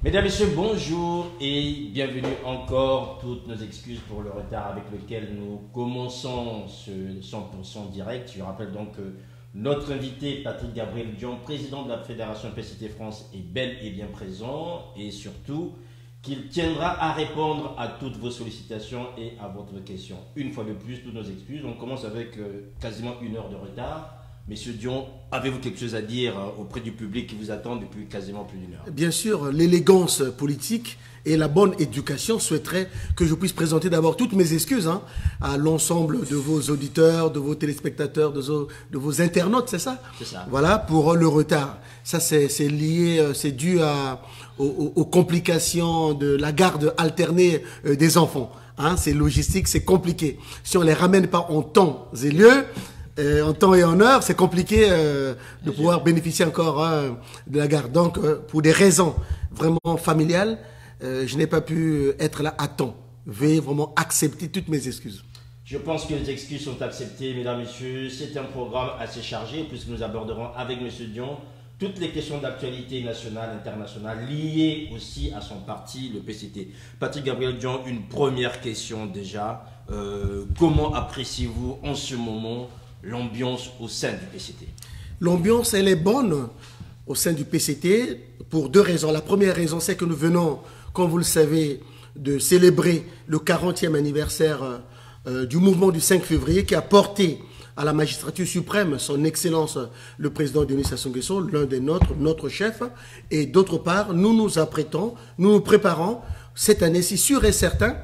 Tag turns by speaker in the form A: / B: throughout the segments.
A: Mesdames, Messieurs, bonjour et bienvenue encore. Toutes nos excuses pour le retard avec lequel nous commençons ce 100% direct. Je rappelle donc que notre invité, Patrick Gabriel Dion, président de la Fédération PCT France, est bel et bien présent et surtout qu'il tiendra à répondre à toutes vos sollicitations et à votre question. Une fois de plus, toutes nos excuses. On commence avec quasiment une heure de retard. Monsieur Dion, avez-vous quelque chose à dire auprès du public qui vous attend depuis quasiment plus d'une heure?
B: Bien sûr, l'élégance politique et la bonne éducation souhaiteraient que je puisse présenter d'abord toutes mes excuses à l'ensemble de vos auditeurs, de vos téléspectateurs, de vos internautes, c'est ça?
A: C'est ça.
B: Voilà, pour le retard. Ça, c'est lié, c'est dû aux complications de la garde alternée des enfants. C'est logistique, c'est compliqué. Si on ne les ramène pas en temps et lieu, en temps et en heure, c'est compliqué de pouvoir bénéficier encore de la garde. Donc, pour des raisons vraiment familiales, je n'ai pas pu être là à temps. Veuillez vraiment accepter toutes mes excuses.
A: Je pense que les excuses sont acceptées, mesdames, messieurs. C'est un programme assez chargé puisque nous aborderons avec Monsieur Dion toutes les questions d'actualité nationale, internationale, liées aussi à son parti, le PCT. Patrick Gabriel Dion, une première question déjà. Comment appréciez-vous en ce moment l'ambiance au sein du PCT?
B: L'ambiance, elle est bonne au sein du PCT pour deux raisons. La première raison, c'est que nous venons, comme vous le savez, de célébrer le 40e anniversaire du mouvement du 5 février qui a porté à la magistrature suprême son excellence le président Denis Sassou Nguesso, l'un des nôtres, notre chef. Et d'autre part, nous nous apprêtons, nous nous préparons cette année-ci, sûr et certain,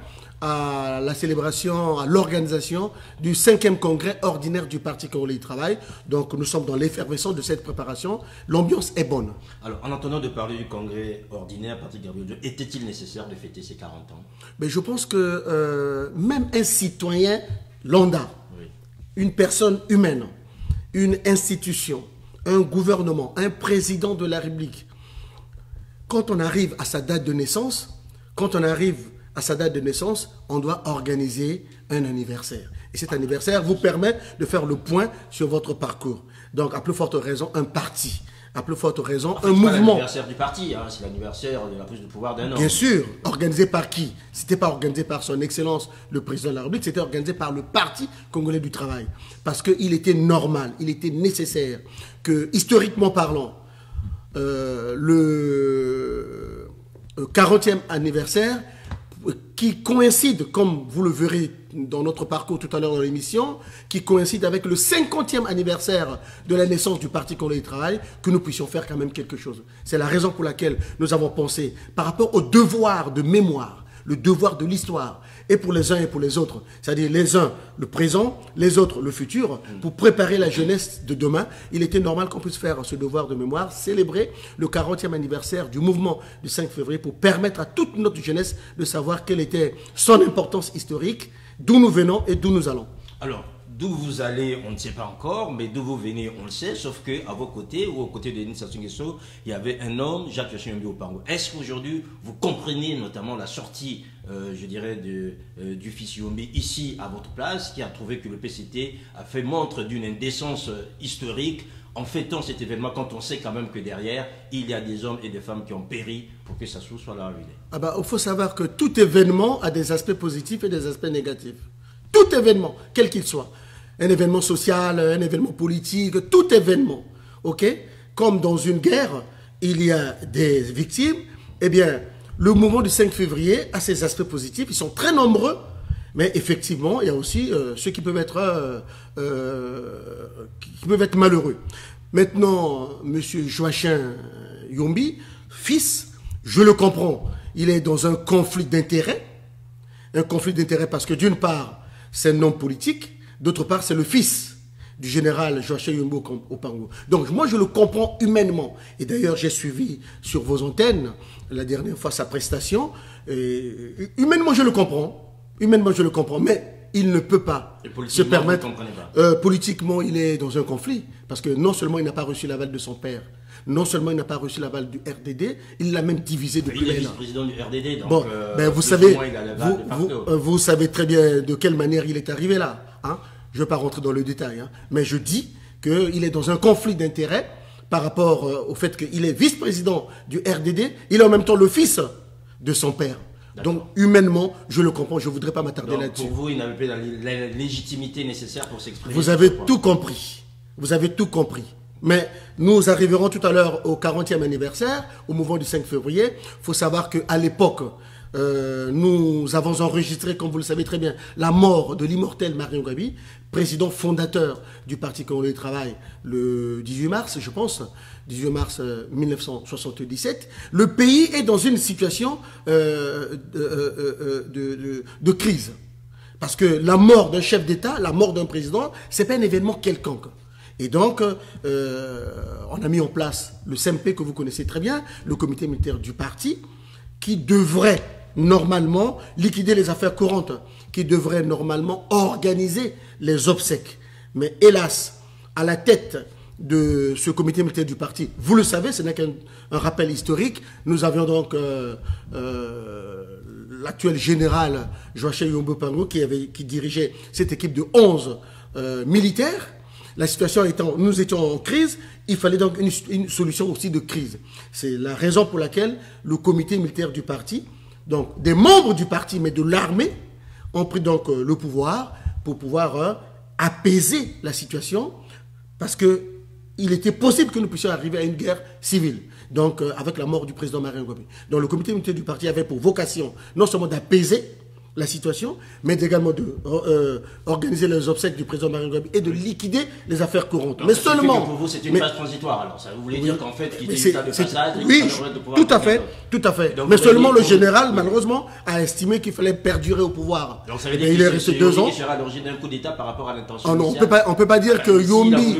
B: à la célébration, à l'organisation du 5e congrès ordinaire du Parti congolais du travail. Donc nous sommes dans l'effervescence de cette préparation. L'ambiance est bonne.
A: Alors, en entendant de parler du congrès ordinaire, Patrick Gabriel Dion, était-il nécessaire de fêter ses 40 ans?
B: Mais je pense que même un citoyen lambda, oui, une personne humaine, une institution, un gouvernement, un président de la République, quand on arrive à sa date de naissance, on doit organiser un anniversaire. Et cet anniversaire vous permet de faire le point sur votre parcours. Donc, à plus forte raison, un parti. À plus forte raison, un mouvement. C'est
A: l'anniversaire du parti, c'est l'anniversaire de la prise de pouvoir d'un homme.
B: Bien sûr, organisé par qui? C'était pas organisé par son excellence, le président de la République, c'était organisé par le Parti congolais du travail. Parce qu'il était normal, il était nécessaire que, historiquement parlant, le 40e anniversaire qui coïncide, comme vous le verrez dans notre parcours tout à l'heure dans l'émission, qui coïncide avec le 50e anniversaire de la naissance du Parti congolais du travail, que nous puissions faire quand même quelque chose. C'est la raison pour laquelle nous avons pensé, par rapport au devoir de mémoire, le devoir de l'histoire, et pour les uns et pour les autres, c'est-à-dire les uns le présent, les autres le futur, pour préparer la jeunesse de demain, il était normal qu'on puisse faire ce devoir de mémoire, célébrer le 40e anniversaire du mouvement du 5 février pour permettre à toute notre jeunesse de savoir quelle était son importance historique, d'où nous venons et d'où nous allons.
A: Alors, d'où vous allez, on ne sait pas encore, mais d'où vous venez, on le sait, sauf qu'à vos côtés, ou aux côtés de Denis Sassou Nguesso, il y avait un homme, Jacques Yombi Opango. Est-ce qu'aujourd'hui, vous comprenez notamment la sortie, je dirais, du fils Yombi ici, à votre place, qui a trouvé que le PCT a fait montre d'une indécence historique en fêtant cet événement, quand on sait quand même que derrière, il y a des hommes et des femmes qui ont péri pour que Sassou soit là où il est?
B: Il faut savoir que tout événement a des aspects positifs et des aspects négatifs. Tout événement, quel qu'il soit. Un événement social, un événement politique, tout événement, ok? Comme dans une guerre, il y a des victimes, eh bien, le mouvement du 5 février a ses aspects positifs, ils sont très nombreux, mais effectivement, il y a aussi ceux qui peuvent être malheureux. Maintenant, M. Joachim Yombi, fils, je le comprends, il est dans un conflit d'intérêts parce que d'une part, c'est un homme politique, d'autre part, c'est le fils du général Joachim Yombi Opango. Donc, moi, je le comprends humainement. Et d'ailleurs, j'ai suivi sur vos antennes, la dernière fois, sa prestation. Et, humainement, je le comprends. Mais il ne peut pas se permettre... politiquement, il est dans un conflit. Parce que non seulement il n'a pas reçu l'aval de son père, non seulement il n'a pas reçu l'aval du RDD, il l'a même divisé depuis
A: il est vice-président du RDD, donc
B: bon, vous savez très bien de quelle manière il est arrivé là. Je ne vais pas rentrer dans le détail, mais je dis qu'il est dans un conflit d'intérêts par rapport au fait qu'il est vice-président du RDD, il est en même temps le fils de son père. Donc, humainement, je le comprends, je ne voudrais pas m'attarder là-dessus.
A: Pour vous, il n'avait pas la légitimité nécessaire pour s'exprimer.
B: Vous avez tout compris. Vous avez tout compris. Mais nous arriverons tout à l'heure au 40e anniversaire, au mouvement du 5 février. Il faut savoir qu'à l'époque, nous avons enregistré, comme vous le savez très bien, la mort de l'immortel Marion Ngouabi, président fondateur du Parti Congolais du Travail, le 18 mars, je pense, 18 mars 1977. Le pays est dans une situation de crise. Parce que la mort d'un chef d'État, la mort d'un président, ce n'est pas un événement quelconque. Et donc, on a mis en place le CMP que vous connaissez très bien, le comité militaire du parti, qui devrait normalement liquider les affaires courantes, qui devrait normalement organiser les obsèques. Mais hélas, à la tête de ce comité militaire du parti, vous le savez, ce n'est qu'un rappel historique, nous avions donc l'actuel général Joachim Yombo Pango qui dirigeait cette équipe de 11 militaires. La situation étant, nous étions en crise, il fallait donc une solution aussi de crise. C'est la raison pour laquelle le comité militaire du parti, donc des membres du parti, mais de l'armée, ont pris donc le pouvoir pour pouvoir apaiser la situation, parce qu'il était possible que nous puissions arriver à une guerre civile, donc avec la mort du président Marion Ngouabi. Donc le comité militaire du parti avait pour vocation non seulement d'apaiser la situation, mais également d'organiser les obsèques du président Marion Ngouabi et de liquider les affaires courantes.
A: Donc,
B: mais seulement...
A: pour vous, c'était une phase transitoire, alors ça voulait dire qu'en fait, qu'il était de passage...
B: Oui, tout à fait, tout à fait. Donc, mais seulement le général, malheureusement, a estimé qu'il fallait perdurer au pouvoir.
A: Donc ça veut dire
B: il est resté 2 ans.
A: Qui sera à l'origine d'un coup d'État par rapport à l'intention
B: initiale. On ne peut pas dire que Yombi...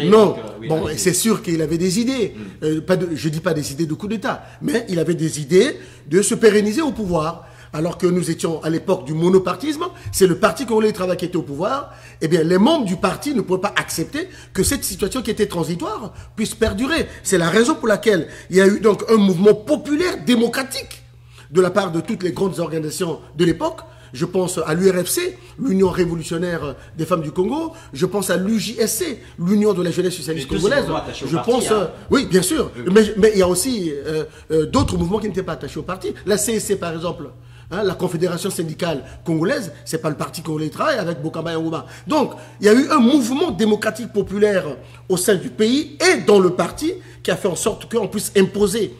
B: Non,
A: oui,
B: bon, c'est sûr qu'il avait des idées. Je ne dis pas des idées de coup d'État, mais il avait des idées de se pérenniser au pouvoir. Alors que nous étions à l'époque du monopartisme, c'est le Parti Congolais du Travail qui était au pouvoir, eh bien les membres du parti ne pouvaient pas accepter que cette situation qui était transitoire puisse perdurer. C'est la raison pour laquelle il y a eu donc un mouvement populaire démocratique de la part de toutes les grandes organisations de l'époque. Je pense à l'URFC, l'Union révolutionnaire des femmes du Congo. Je pense à l'UJSC, l'Union de la jeunesse socialiste congolaise. Je pense, oui, bien sûr. Mais il y a aussi d'autres mouvements qui n'étaient pas attachés au parti. La CSC, par exemple, hein, la Confédération syndicale congolaise, c'est pas le Parti Congolais du Travail avec Bokamba Yangouma. Donc, il y a eu un mouvement démocratique populaire au sein du pays et dans le parti qui a fait en sorte qu'on puisse imposer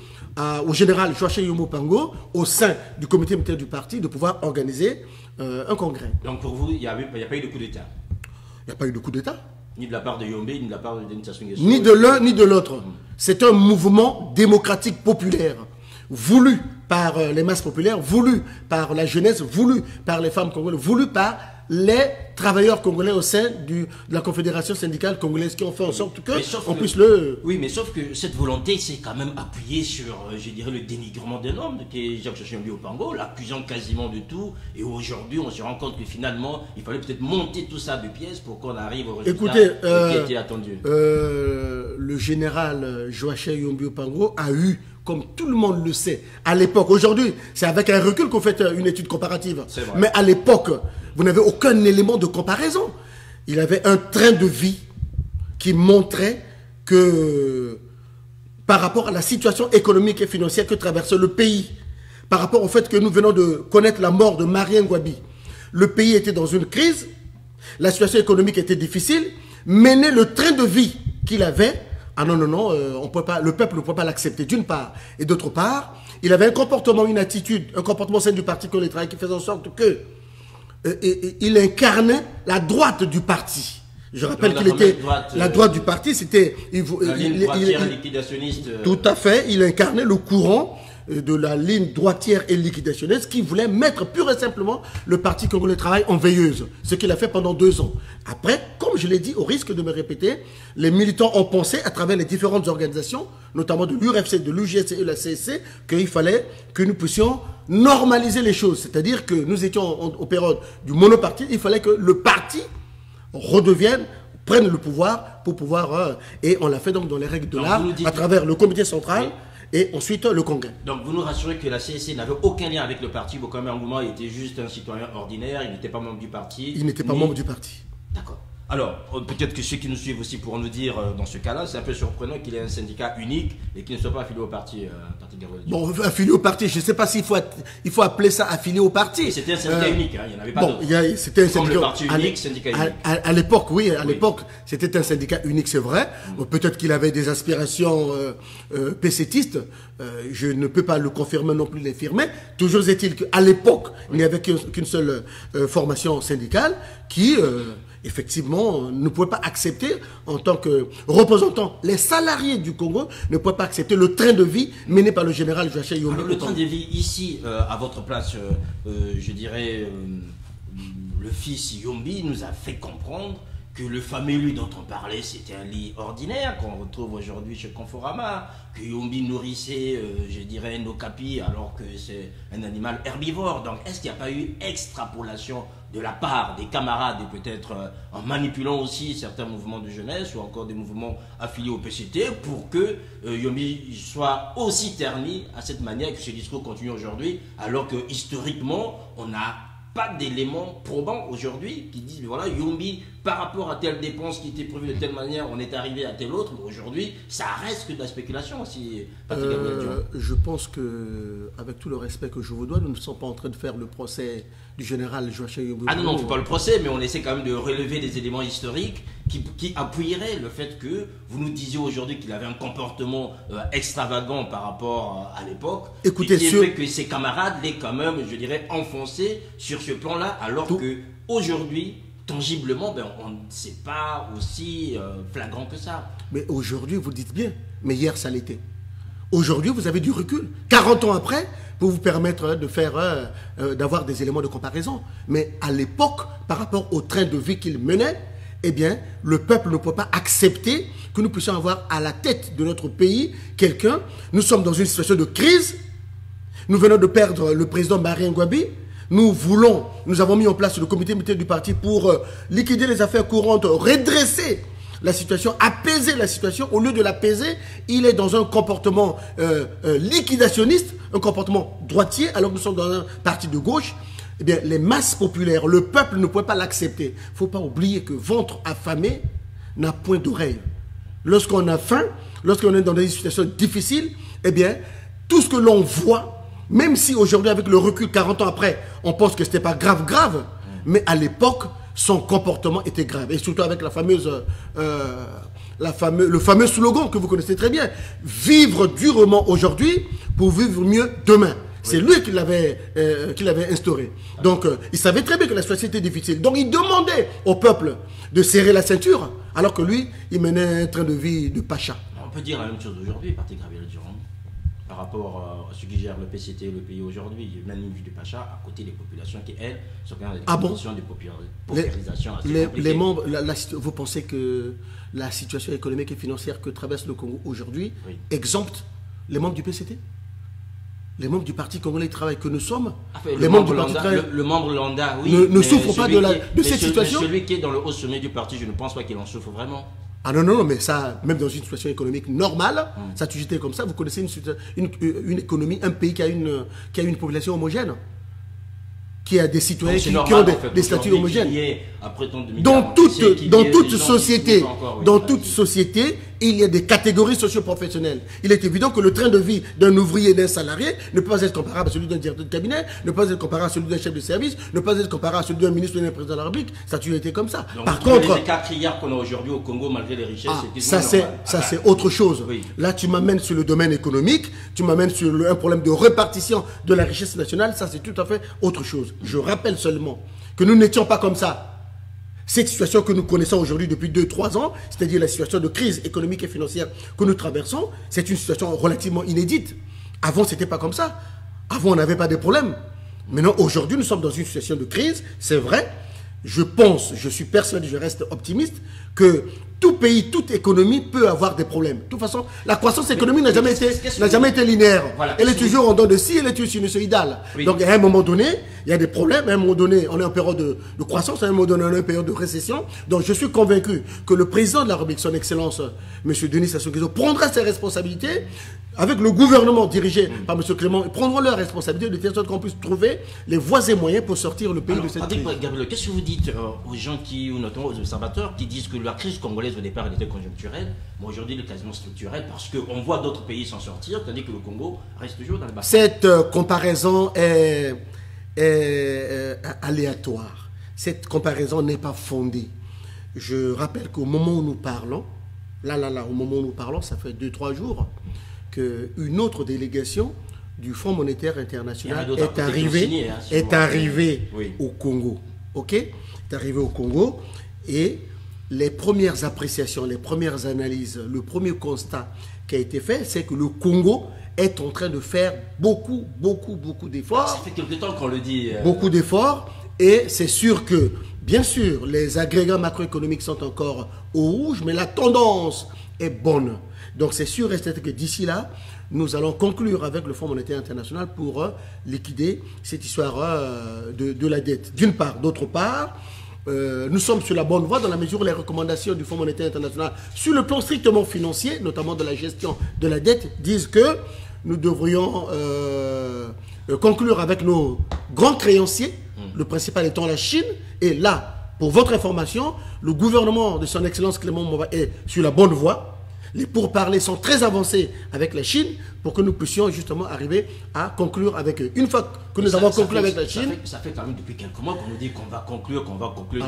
B: au général Joachim Yombo Pango, au sein du comité militaire du parti, de pouvoir organiser un congrès.
A: Donc pour vous, il n'y a pas eu de coup d'État?
B: Il n'y a pas eu de coup d'État.
A: Ni de la part de Yombe, ni de la part de Denis Sassou Nguesso.
B: Ni de l'un, ni de l'autre. C'est un mouvement démocratique populaire, voulu par les masses populaires, voulu par la jeunesse, voulu par les femmes congolaises, voulu par les travailleurs congolais au sein de la Confédération syndicale congolaise qui ont fait en sorte qu'on puisse le...
A: Oui, mais sauf que cette volonté s'est quand même appuyée sur, je dirais, le dénigrement d'un homme, qui est Jacques Yombo Pango, l'accusant quasiment de tout. Et aujourd'hui, on se rend compte que finalement, il fallait peut-être monter tout ça de pièces pour qu'on arrive au résultat qui était attendu.
B: Le général Joachim Yombo Pango a eu, comme tout le monde le sait, à l'époque, aujourd'hui, c'est avec un recul qu'on fait une étude comparative. Mais à l'époque, vous n'avez aucun élément de comparaison. Il avait un train de vie qui montrait que, par rapport à la situation économique et financière que traversait le pays, par rapport au fait que nous venons de connaître la mort de Marion Ngouabi, le pays était dans une crise, la situation économique était difficile, mener le train de vie qu'il avait, ah non, non, non, on peut pas, le peuple ne peut pas l'accepter d'une part. Et d'autre part, il avait un comportement, une attitude, un comportement au sein du Parti Congolais du Travail qui faisait en sorte que il incarnait la droite du parti. Je rappelle qu'il était la droite du parti, c'était
A: la ligne droitière liquidationniste.
B: Tout à fait, il incarnait le courant de la ligne droitière et liquidationniste qui voulait mettre pur et simplement le Parti Congolais du Travail en veilleuse, ce qu'il a fait pendant 2 ans. Après, comme je l'ai dit, au risque de me répéter, les militants ont pensé à travers les différentes organisations, notamment de l'URFC, de l'UJSC et de la CSC, qu'il fallait que nous puissions normaliser les choses. C'est-à-dire que nous étions aux périodes du monoparti, il fallait que le parti redevienne, prenne le pouvoir pour pouvoir... et on l'a fait donc dans les règles de l'art, à travers le comité central, oui. Et ensuite le congrès.
A: Donc vous nous rassurez que la CSC n'avait aucun lien avec le parti, Bokamba Yangouma était juste un citoyen ordinaire, il n'était pas membre du parti.
B: Il n'était pas membre du parti.
A: D'accord. Alors, peut-être que ceux qui nous suivent aussi pourront nous dire, dans ce cas-là, c'est un peu surprenant qu'il y ait un syndicat unique et qu'il ne soit pas affilié au parti, parti Gabriel Durand.
B: Bon, affilié au parti, je ne sais pas s'il faut appeler ça affilié au parti.
A: C'était un syndicat unique, hein, il n'y en avait pas
B: bon,
A: d'autre.
B: C'était un
A: Comme
B: syndicat
A: le parti unique, syndicat unique.
B: À l'époque, oui, à l'époque, c'était un syndicat unique, c'est vrai. Bon, peut-être qu'il avait des aspirations PCtistes, je ne peux pas le confirmer non plus l'affirmer. Toujours est-il qu'à l'époque, il n'y avait qu'une seule formation syndicale qui... effectivement, ne pouvait pas accepter, en tant que représentant, les salariés du Congo ne pouvaient pas accepter le train de vie mené par le général Joachim Yombi.
A: Alors, le train de vie ici, à votre place, je dirais, le fils Yombi nous a fait comprendre que le fameux lit dont on parlait, c'était un lit ordinaire qu'on retrouve aujourd'hui chez Conforama, que Yombi nourrissait, je dirais, nos capis, alors que c'est un animal herbivore. Donc, est-ce qu'il n'y a pas eu extrapolation de la part des camarades, et peut-être en manipulant aussi certains mouvements de jeunesse ou encore des mouvements affiliés au PCT, pour que Yombi soit aussi terni à cette manière, que ce discours continue aujourd'hui, alors que historiquement, on n'a pas d'éléments probants aujourd'hui qui disent, mais voilà, Yombi, par rapport à telle dépense qui était prévue de telle manière, on est arrivé à telle autre, mais aujourd'hui, ça reste que de la spéculation aussi.
B: Je pense que, avec tout le respect que je vous dois, nous ne sommes pas en train de faire le procès du général Joachim Yombi.
A: Ah non, on ne fait pas le procès, mais on essaie quand même de relever des éléments historiques qui appuieraient le fait que vous nous disiez aujourd'hui qu'il avait un comportement extravagant par rapport à l'époque.
B: Écoutez,
A: et qui fait que ses camarades l'aient quand même, je dirais, enfoncé sur ce plan-là, alors que aujourd'hui, tangiblement, ben, on ne sait pas aussi flagrant que ça.
B: Mais aujourd'hui, vous dites bien, mais hier, ça l'était. Aujourd'hui, vous avez du recul. 40 ans après, pour vous permettre de faire, d'avoir des éléments de comparaison. Mais à l'époque, par rapport au train de vie qu'il menait, eh bien, le peuple ne peut pas accepter que nous puissions avoir à la tête de notre pays quelqu'un. Nous sommes dans une situation de crise. Nous venons de perdre le président Marie Ngouabi. Nous avons mis en place le comité militaire du parti pour liquider les affaires courantes, redresser la situation, apaiser la situation. Au lieu de l'apaiser, il est dans un comportement liquidationniste, un comportement droitier, alors que nous sommes dans un parti de gauche. Eh bien, les masses populaires, le peuple ne pouvait pas l'accepter. Il ne faut pas oublier que ventre affamé n'a point d'oreille. Lorsqu'on a faim, lorsqu'on est dans des situations difficiles, eh bien, tout ce que l'on voit, même si aujourd'hui, avec le recul 40 ans après, on pense que ce n'était pas grave, mais à l'époque, son comportement était grave. Et surtout avec le fameux slogan que vous connaissez très bien. Vivre durement aujourd'hui pour vivre mieux demain. C'est lui qui l'avait instauré. Donc, il savait très bien que la situation était difficile. Donc, il demandait au peuple de serrer la ceinture, alors que lui, il menait un train de vie de pacha.
A: On peut dire la même chose aujourd'hui, parti Gabriel Durand, par rapport à ceux qui gèrent le PCT et le pays aujourd'hui. Il y a même une vie de pacha à côté des populations qui, elles, sont quand même dans des conditions de paupérisation assez compliquées.
B: Les membres, vous pensez que la situation économique et financière que traverse le Congo aujourd'hui exempte les membres du PCT? Les membres du Parti congolais travail que nous sommes,
A: le membre lambda, oui,
B: ne souffrent pas de cette situation.
A: Mais celui qui est dans le haut sommet du parti, je ne pense pas qu'il en souffre vraiment.
B: Ah non, mais ça, même dans une situation économique normale, ça a toujours été comme ça. Vous connaissez une économie, un pays qui a une population homogène, qui a des citoyens qui ont des statuts homogènes. Dans toute société, il y a des catégories socio-professionnelles. Il est évident que le train de vie d'un ouvrier et d'un salarié ne peut pas être comparable à celui d'un directeur de cabinet, ne peut pas être comparable à celui d'un chef de service, ne peut pas être comparable à celui d'un ministre ou d'un président de la République. Ça a toujours été comme ça.
A: Donc, par contre, les écarts criards qu'on a aujourd'hui au Congo, malgré les richesses,
B: ça c'est autre chose. Oui. Là, tu m'amènes sur le domaine économique, tu m'amènes sur un problème de répartition de la richesse nationale. Ça, c'est tout à fait autre chose. Je rappelle seulement que nous n'étions pas comme ça. Cette situation que nous connaissons aujourd'hui depuis 2-3 ans, c'est-à-dire la situation de crise économique et financière que nous traversons, c'est une situation relativement inédite. Avant, ce n'était pas comme ça. Avant, on n'avait pas de problème. Maintenant, aujourd'hui, nous sommes dans une situation de crise, c'est vrai. Je pense, je suis persuadé, je reste optimiste, que tout pays, toute économie peut avoir des problèmes. De toute façon, la croissance économique n'a jamais été linéaire.
A: Voilà,
B: elle est toujours en dents de scie, elle est toujours sinusoïdale.
A: Oui.
B: Donc, à un moment donné, il y a des problèmes. À un moment donné, on est en période de croissance. À un moment donné, on est en période de récession. Donc, je suis convaincu que le président de la République, son Excellence, M. Denis Sassou Nguesso, prendra ses responsabilités avec le gouvernement dirigé par M. Clément. Ils prendront leurs responsabilités de telle sorte qu'on puisse trouver les voies et moyens pour sortir le pays de cette crise.
A: Gabriel, qu'est-ce que vous dites aux gens ou notamment aux observateurs qui disent que la crise congolaise au départ elle était conjoncturelle, mais aujourd'hui elle est quasiment structurelle parce qu'on voit d'autres pays s'en sortir, tandis que le Congo reste toujours dans le bassin.
B: Cette comparaison est aléatoire. Cette comparaison n'est pas fondée. Je rappelle qu'au moment où nous parlons, au moment où nous parlons, ça fait 2-3 jours, qu'une autre délégation du Fonds monétaire international est arrivée
A: oui.
B: au Congo. Ok? Est arrivée au Congo et les premières appréciations, les premières analyses, le premier constat qui a été fait, c'est que le Congo est en train de faire beaucoup d'efforts.
A: Ça fait quelque temps qu'on le dit.
B: Beaucoup d'efforts et c'est sûr que, bien sûr, les agrégats macroéconomiques sont encore au rouge, mais la tendance est bonne. Donc c'est sûr et certain que d'ici là, nous allons conclure avec le Fonds monétaire international pour liquider cette histoire de la dette. D'une part. D'autre part, nous sommes sur la bonne voie dans la mesure où les recommandations du Fonds monétaire international sur le plan strictement financier, notamment de la gestion de la dette, disent que nous devrions conclure avec nos grands créanciers, le principal étant la Chine, et là, pour votre information, le gouvernement de son Excellence Clément Mova est sur la bonne voie. Les pourparlers sont très avancés avec la Chine pour que nous puissions justement arriver à conclure avec eux. Une fois que nous avons conclu avec la Chine...
A: Ça fait quand même depuis quelques mois qu'on nous dit qu'on va conclure,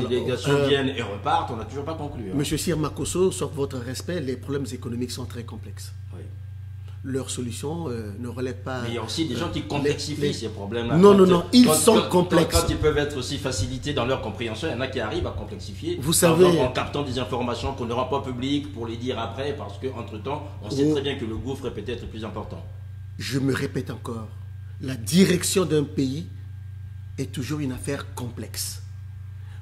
A: les délégations viennent et repartent, on n'a toujours pas conclu. Hein.
B: Monsieur Sir Makosso, sauf votre respect, les problèmes économiques sont très complexes.
A: Oui.
B: Leurs solutions ne relèvent pas...
A: Mais il y a aussi des gens qui complexifient ces problèmes-là.
B: Non, ils sont complexes.
A: Quand ils peuvent être aussi facilités dans leur compréhension, il y en a qui arrivent à complexifier.
B: Vous savez...
A: En captant des informations qu'on ne rend pas publiques pour les dire après, parce qu'entre-temps, on sait très bien que le gouffre est peut-être plus important.
B: Je me répète encore, la direction d'un pays est toujours une affaire complexe.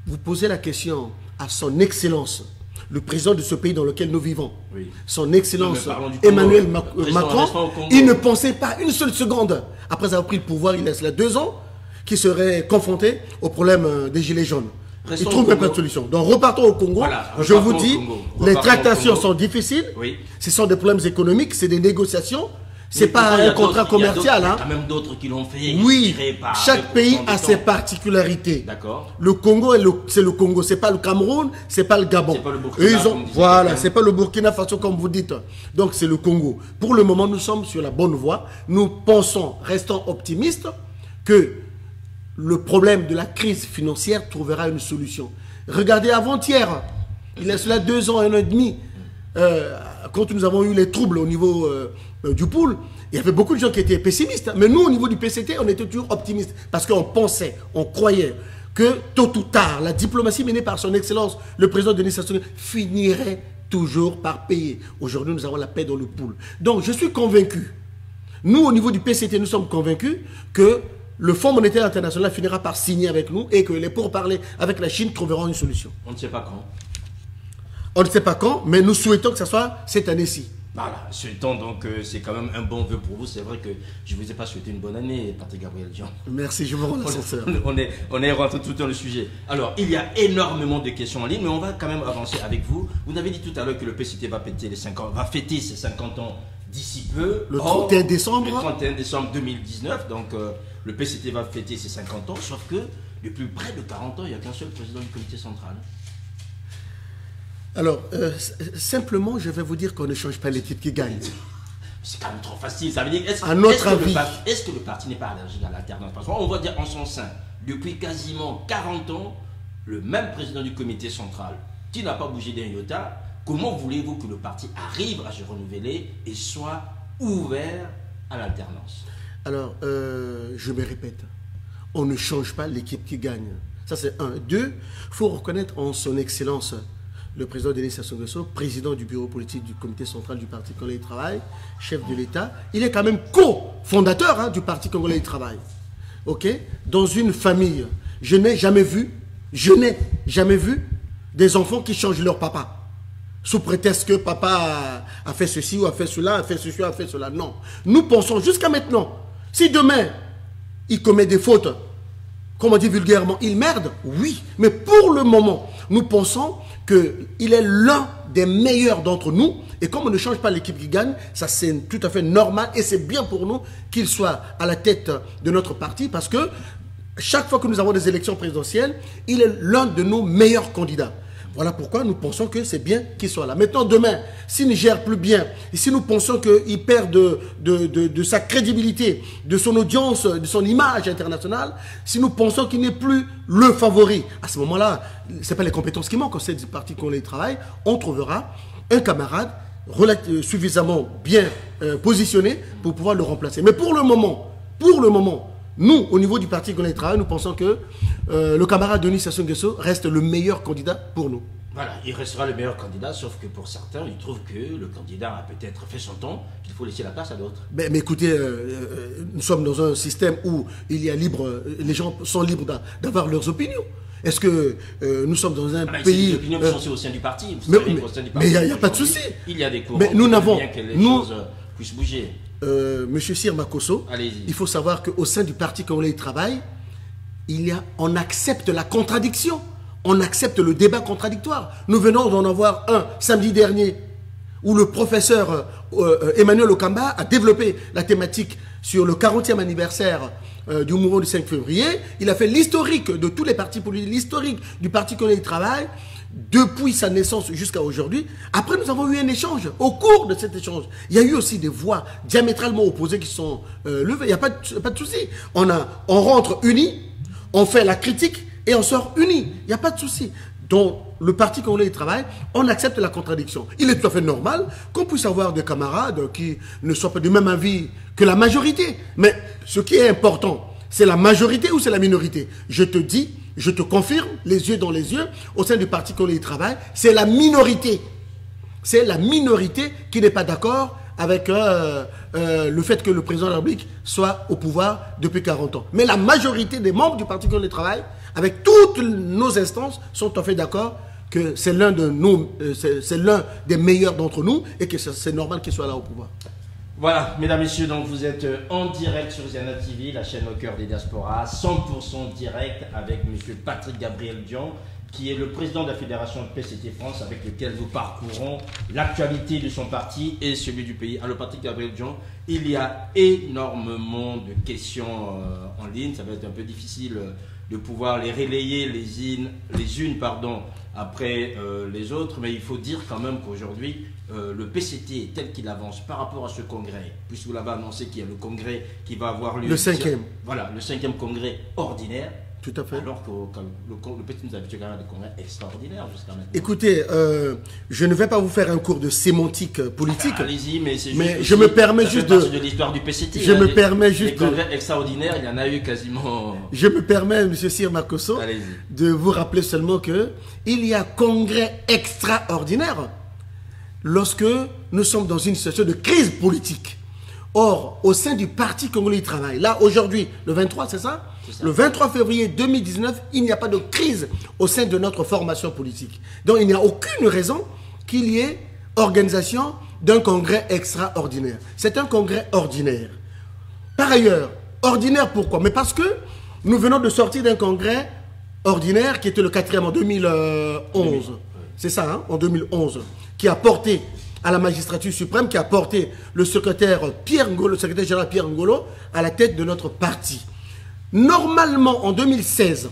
B: Vous posez la question à son Excellence, le président de ce pays dans lequel nous vivons,
A: oui.
B: Son Excellence Emmanuel Macron, il ne pensait pas une seule seconde, après avoir pris le pouvoir, il laisse là 2 ans, qu'il serait confronté au problème des Gilets jaunes. Il trouve même pas de solution. Donc repartons au Congo.
A: Voilà,
B: je vous dis, les tractations sont difficiles,
A: oui.
B: Ce sont des problèmes économiques, c'est des négociations. C'est pas un contrat commercial.
A: Il y a quand même d'autres qui l'ont fait.
B: Oui, chaque pays a ses particularités.
A: D'accord.
B: Le Congo, c'est le Congo. C'est pas le Cameroun, c'est pas le Gabon.
A: C'est pas le Burkina Faso.
B: Voilà, c'est pas le Burkina Faso comme vous dites. Donc c'est le Congo. Pour le moment, nous sommes sur la bonne voie. Nous pensons, restons optimistes, que le problème de la crise financière trouvera une solution. Regardez avant-hier, il y a cela 2 ans, 1 an et demi, quand nous avons eu les troubles au niveau du pool, il y avait beaucoup de gens qui étaient pessimistes. Mais nous, au niveau du PCT, on était toujours optimistes. Parce qu'on pensait, on croyait que tôt ou tard, la diplomatie menée par son Excellence, le président Denis Sassou Nguesso, finirait toujours par payer. Aujourd'hui, nous avons la paix dans le pool. Donc, je suis convaincu. Nous, au niveau du PCT, nous sommes convaincus que le Fonds monétaire international finira par signer avec nous et que les pourparlers avec la Chine trouveront une solution.
A: On ne sait pas quand.
B: On ne sait pas quand, mais nous souhaitons que ce soit cette année-ci.
A: Voilà, souhaitons donc c'est quand même un bon vœu pour vous. C'est vrai que je ne vous ai pas souhaité une bonne année, Patrick Gabriel Dion.
B: Merci, je vous rends l'ascenseur.
A: On est rentré tout dans le sujet. Alors, il y a énormément de questions en ligne, mais on va quand même avancer avec vous. Vous avez dit tout à l'heure que le PCT va fêter ses 50 ans d'ici peu.
B: Le 31 décembre.
A: Le 31 décembre 2019, donc le PCT va fêter ses 50 ans, sauf que depuis près de 40 ans, il n'y a qu'un seul président du comité central.
B: Alors, simplement, je vais vous dire qu'on ne change pas l'équipe qui gagne.
A: C'est quand même trop facile. Ça veut dire, est-ce que le parti n'est pas allergique à l'alternance? Parce qu'on va dire en son sein, depuis quasiment 40 ans, le même président du comité central, qui n'a pas bougé d'un iota, comment voulez-vous que le parti arrive à se renouveler et soit ouvert à l'alternance? Alors,
B: je me répète, on ne change pas l'équipe qui gagne. Ça, c'est 1. 2, il faut reconnaître en son excellence le président Denis Sassou Nguesso, président du bureau politique du comité central du Parti congolais du travail, chef de l'État. Il est quand même co-fondateur du Parti congolais du travail. Ok? Dans une famille, je n'ai jamais vu des enfants qui changent leur papa. sous prétexte que papa a fait ceci ou a fait cela, a fait ceci ou a fait cela. Non. Nous pensons jusqu'à maintenant, si demain, il commet des fautes, comme on dit vulgairement, il merde, oui. Mais pour le moment, nous pensons qu'il est l'un des meilleurs d'entre nous. Et comme on ne change pas l'équipe qui gagne, ça c'est tout à fait normal. Et c'est bien pour nous qu'il soit à la tête de notre parti. Parce que chaque fois que nous avons des élections présidentielles, il est l'un de nos meilleurs candidats. Voilà pourquoi nous pensons que c'est bien qu'il soit là. Maintenant, demain, s'il ne gère plus bien, et si nous pensons qu'il perd de sa crédibilité, de son audience, de son image internationale, si nous pensons qu'il n'est plus le favori, à ce moment-là, ce n'est pas les compétences qui manquent, c'est du parti qu'on les travaille, on trouvera un camarade suffisamment bien positionné pour pouvoir le remplacer. Mais pour le moment, nous, au niveau du parti qu'on les travaille, nous pensons que le camarade Denis Sassou Nguesso reste le meilleur candidat pour nous.
A: Voilà, il restera le meilleur candidat, sauf que pour certains, ils trouvent que le candidat a peut-être fait son temps, qu'il faut laisser la place à d'autres.
B: Mais écoutez, nous sommes dans un système où il y a les gens sont libres d'avoir leurs opinions. Est-ce que nous sommes dans un pays...
A: Les opinions sont au sein du parti.
B: Mais il n'y a pas de souci.
A: Il y a des courants
B: mais nous n'avons
A: bien que les choses puissent bouger.
B: Monsieur Sir Makosso, il faut savoir qu'au sein du parti Congolais du Travail, on accepte la contradiction, on accepte le débat contradictoire. Nous venons d'en avoir un samedi dernier où le professeur Emmanuel Okamba a développé la thématique sur le 40e anniversaire du mouvement du 5 février. Il a fait l'historique de tous les partis politiques, l'historique du parti Congolais du Travail, depuis sa naissance jusqu'à aujourd'hui. Après, nous avons eu un échange. Au cours de cet échange, il y a eu aussi des voix diamétralement opposées qui sont levées. Il n'y a pas de souci. On rentre unis, on fait la critique et on sort unis. Il n'y a pas de souci. Donc, le parti Congolais du Travail, on accepte la contradiction. Il est tout à fait normal qu'on puisse avoir des camarades qui ne soient pas du même avis que la majorité. Mais ce qui est important, c'est la majorité ou c'est la minorité? Je te dis, je te confirme, les yeux dans les yeux, au sein du parti Congolais du Travail, c'est la minorité. C'est la minorité qui n'est pas d'accord avec le fait que le président de la République soit au pouvoir depuis 40 ans. Mais la majorité des membres du parti Congolais du Travail, avec toutes nos instances, sont tout à fait d'accord que c'est l'un des meilleurs d'entre nous et que c'est normal qu'il soit là au pouvoir.
A: Voilà, mesdames, messieurs, donc vous êtes en direct sur Ziana TV, la chaîne au cœur des diasporas, 100% direct avec M. Patrick Gabriel Dion, qui est le président de la fédération PCT France, avec lequel nous parcourons l'actualité de son parti et celui du pays. Alors Patrick Gabriel Dion, il y a énormément de questions en ligne, ça va être un peu difficile de pouvoir les relayer les unes après les autres, mais il faut dire quand même qu'aujourd'hui, le PCT tel qu'il avance par rapport à ce congrès, puisque vous l'avez annoncé qu'il y a le congrès qui va avoir lieu...
B: Le 5e.
A: Voilà, le 5e congrès ordinaire.
B: Tout à fait.
A: Alors que le petit nous habitue quand même à des congrès extraordinaires jusqu'à maintenant.
B: Écoutez, je ne vais pas vous faire un cours de sémantique politique.
A: Allez-y, mais c'est juste.
B: Mais je me permets juste
A: de l'histoire du PCT.
B: Je me permets juste.
A: Les congrès extraordinaires, il y en a eu quasiment.
B: Je me permets, M. Sir Makosso, de vous rappeler seulement que il y a congrès extraordinaire lorsque nous sommes dans une situation de crise politique. Or, au sein du parti Congolais du Travail, là aujourd'hui, le 23, c'est ça? Le 23 février 2019, il n'y a pas de crise au sein de notre formation politique. Donc, il n'y a aucune raison qu'il y ait organisation d'un congrès extraordinaire. C'est un congrès ordinaire. Par ailleurs, ordinaire pourquoi? Mais parce que nous venons de sortir d'un congrès ordinaire qui était le 4e en 2011. C'est ça, hein, en 2011, qui a porté à la magistrature suprême, qui a porté le secrétaire général Pierre Ngolo à la tête de notre parti. Normalement, en 2016,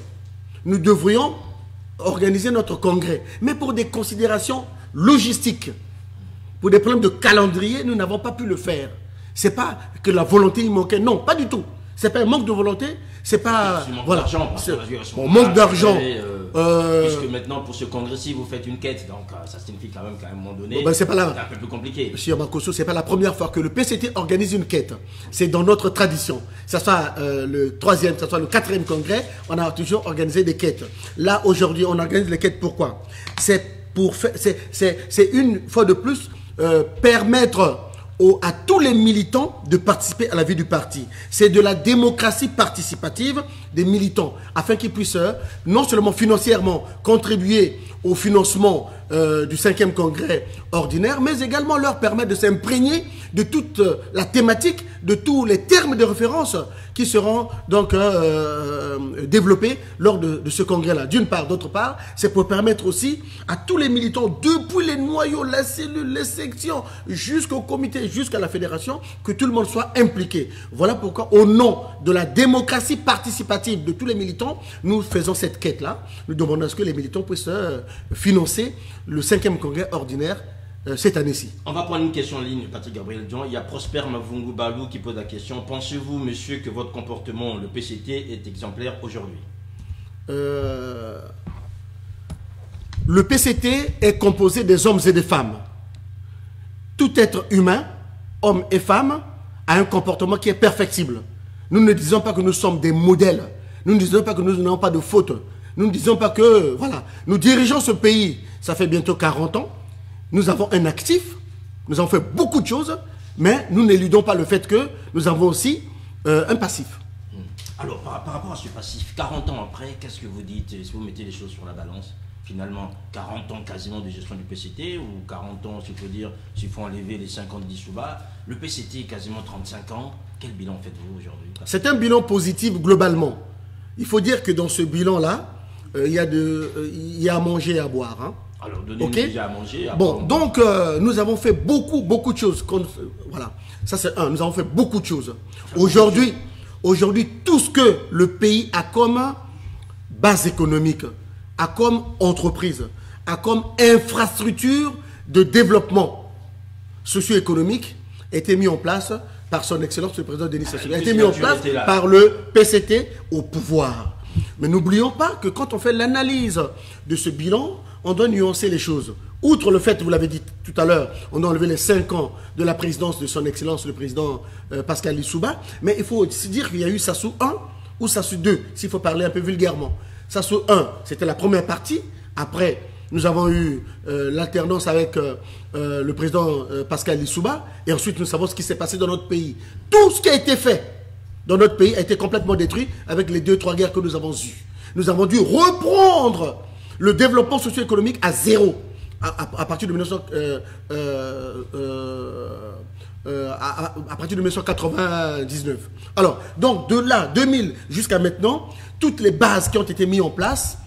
B: nous devrions organiser notre congrès. Mais pour des considérations logistiques, pour des problèmes de calendrier, nous n'avons pas pu le faire. Ce n'est pas que la volonté y manquait, non, pas du tout. Ce n'est pas un manque de volonté, c'est pas...
A: Voilà,
B: on manque d'argent.
A: Puisque maintenant, pour ce congrès-ci, vous faites une quête, donc ça signifie quand même qu'à un moment donné,
B: c'est un
A: peu plus compliqué.
B: Monsieur Makosso, ce n'est pas la première fois que le PCT organise une quête. C'est dans notre tradition. Que ce soit le 3e, que ce soit le 4e congrès, on a toujours organisé des quêtes. Là, aujourd'hui, on organise les quêtes. Pourquoi? C'est une fois de plus permettre à tous les militants de participer à la vie du parti. C'est de la démocratie participative des militants, afin qu'ils puissent non seulement financièrement contribuer au financement du 5e congrès ordinaire, mais également leur permettre de s'imprégner de toute la thématique, de tous les termes de référence qui seront donc développés lors de ce congrès-là. D'une part, d'autre part, c'est pour permettre aussi à tous les militants, depuis les noyaux, la cellule, les sections, jusqu'au comité, jusqu'à la fédération, que tout le monde soit impliqué. Voilà pourquoi, au nom de la démocratie participative de tous les militants, nous faisons cette quête-là. Nous demandons à ce que les militants puissent financer le 5e congrès ordinaire cette année-ci.
A: On va prendre une question en ligne, Patrick Gabriel Dion. Il y a Prosper Mavungu Balou qui pose la question. Pensez-vous, monsieur, que votre comportement, le PCT, est exemplaire aujourd'hui?
B: Le PCT est composé des hommes et des femmes. Tout être humain, homme et femme, a un comportement qui est perfectible. Nous ne disons pas que nous sommes des modèles. Nous ne disons pas que nous n'avons pas de fautes. Nous ne disons pas que, voilà, nous dirigeons ce pays, ça fait bientôt 40 ans. Nous avons un actif, nous avons fait beaucoup de choses, mais nous n'éludons pas le fait que nous avons aussi un passif.
A: Alors, par rapport à ce passif, 40 ans après, qu'est-ce que vous dites si vous mettez les choses sur la balance? Finalement, 40 ans quasiment de gestion du PCT, ou 40 ans, s'il faut dire, s'il faut enlever les 50 d'Issouba, le PCT quasiment 35 ans. Quel bilan faites-vous aujourd'hui?
B: C'est un bilan positif globalement. Il faut dire que dans ce bilan-là, il y a à manger et à boire. Hein.
A: Alors, donnez-nous déjà à manger.
B: Bon, donc, nous avons fait beaucoup de choses. Voilà, ça c'est un. Nous avons fait beaucoup de choses. Aujourd'hui, tout ce que le pays a comme base économique, a comme entreprise, a comme infrastructure de développement socio-économique, a été mis en place par son Excellence le Président Denis Sassou Nguesso. A été mis en place par le PCT au pouvoir. Mais n'oublions pas que quand on fait l'analyse de ce bilan, on doit nuancer les choses. Outre le fait, vous l'avez dit tout à l'heure, on a enlevé les 5 ans de la présidence de son Excellence le Président Pascal Lissouba, mais il faut aussi dire qu'il y a eu Sassou 1 ou Sassou 2, s'il faut parler un peu vulgairement. Sassou 1, c'était la première partie. Après, nous avons eu l'alternance avec le président Pascal Lissouba. Et ensuite, nous savons ce qui s'est passé dans notre pays. Tout ce qui a été fait dans notre pays a été complètement détruit avec les 2-3 guerres que nous avons eues. Nous avons dû reprendre le développement socio-économique à zéro à partir de 1999. Alors, donc de là, 2000 jusqu'à maintenant, toutes les bases qui ont été mises en place,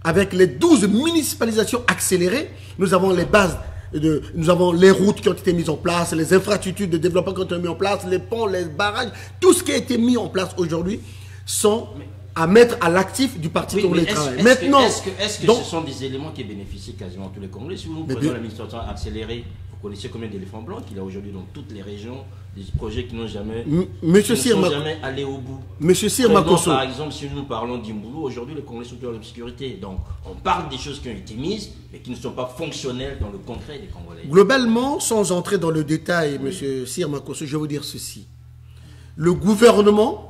B: avec les 12 municipalisations accélérées, nous avons les bases, nous avons les routes qui ont été mises en place, les infrastructures de développement qui ont été mises en place, les ponts, les barrages, tout ce qui a été mis en place aujourd'hui sont à mettre à l'actif du Parti Congolais du Travail.
A: Maintenant, est-ce que ce sont des éléments qui bénéficient quasiment à tous les Congolais? Si vous prenez l'administration accélérée, vous connaissez combien d'éléphants blancs qu'il y a aujourd'hui dans toutes les régions, des projets qui n'ont jamais, jamais allé au bout.
B: Monsieur Cyr Makosso.
A: Par exemple, si nous parlons d'Imboulou, aujourd'hui les Congolais sont dans l'obscurité. Donc on parle des choses qui ont été mises, mais qui ne sont pas fonctionnelles dans le concret des Congolais.
B: Globalement, sans entrer dans le détail, oui. Monsieur Cyr Makosso, je vais vous dire ceci. Le gouvernement,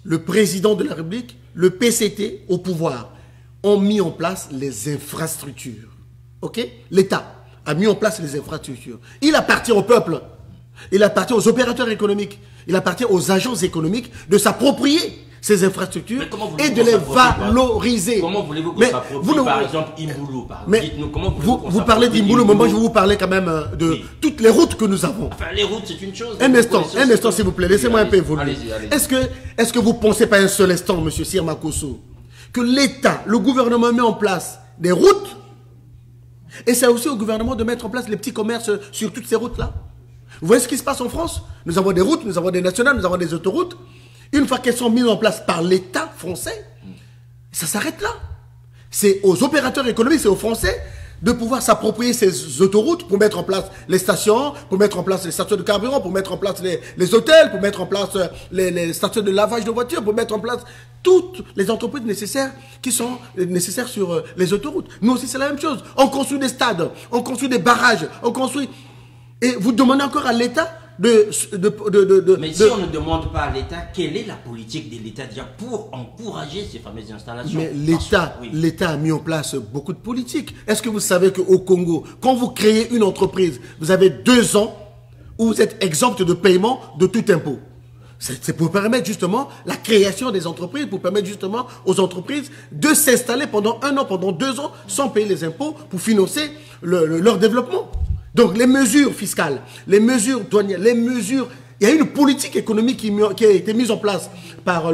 B: le président de la République, le PCT au pouvoir, ont mis en place les infrastructures. Ok? L'État a mis en place les infrastructures. Il appartient au peuple. Il appartient aux opérateurs économiques. Il appartient aux agences économiques de s'approprier ces infrastructures et de les valoriser.
A: Comment voulez-vous qu'on s'approprie, par exemple, Imboulou?
B: Dites-nous, comment vous parlez d'Imboulou, mais moi je vais vous parler quand même de toutes les routes que nous avons.
A: Enfin, les routes, c'est une chose.
B: Un instant, s'il vous plaît, laissez-moi un peu évoluer. Est-ce que vous ne pensez pas un seul instant, monsieur Cyr Makosso, que l'État, le gouvernement met en place des routes, et c'est aussi au gouvernement de mettre en place les petits commerces sur toutes ces routes-là? Vous voyez ce qui se passe en France? Nous avons des routes, nous avons des nationales, nous avons des autoroutes. Une fois qu'elles sont mises en place par l'État français, ça s'arrête là. C'est aux opérateurs économiques, c'est aux Français de pouvoir s'approprier ces autoroutes pour mettre en place les stations, pour mettre en place les stations de carburant, pour mettre en place les hôtels, pour mettre en place les stations de lavage de voitures, pour mettre en place toutes les entreprises nécessaires qui sont nécessaires sur les autoroutes. Nous aussi, c'est la même chose. On construit des stades, on construit des barrages, on construit... Et vous demandez encore à l'État Mais si
A: on ne demande pas à l'État, quelle est la politique de l'État pour encourager ces fameuses installations?
B: Mais l'État a mis en place beaucoup de politiques. Est-ce que vous savez qu'au Congo, quand vous créez une entreprise, vous avez 2 ans où vous êtes exempt de paiement de tout impôt? C'est pour permettre justement la création des entreprises, pour permettre justement aux entreprises de s'installer pendant 1 an, pendant 2 ans, sans payer les impôts, pour financer leur développement. Donc les mesures fiscales, les mesures douanières, les mesures... Il y a une politique économique qui a été mise en place par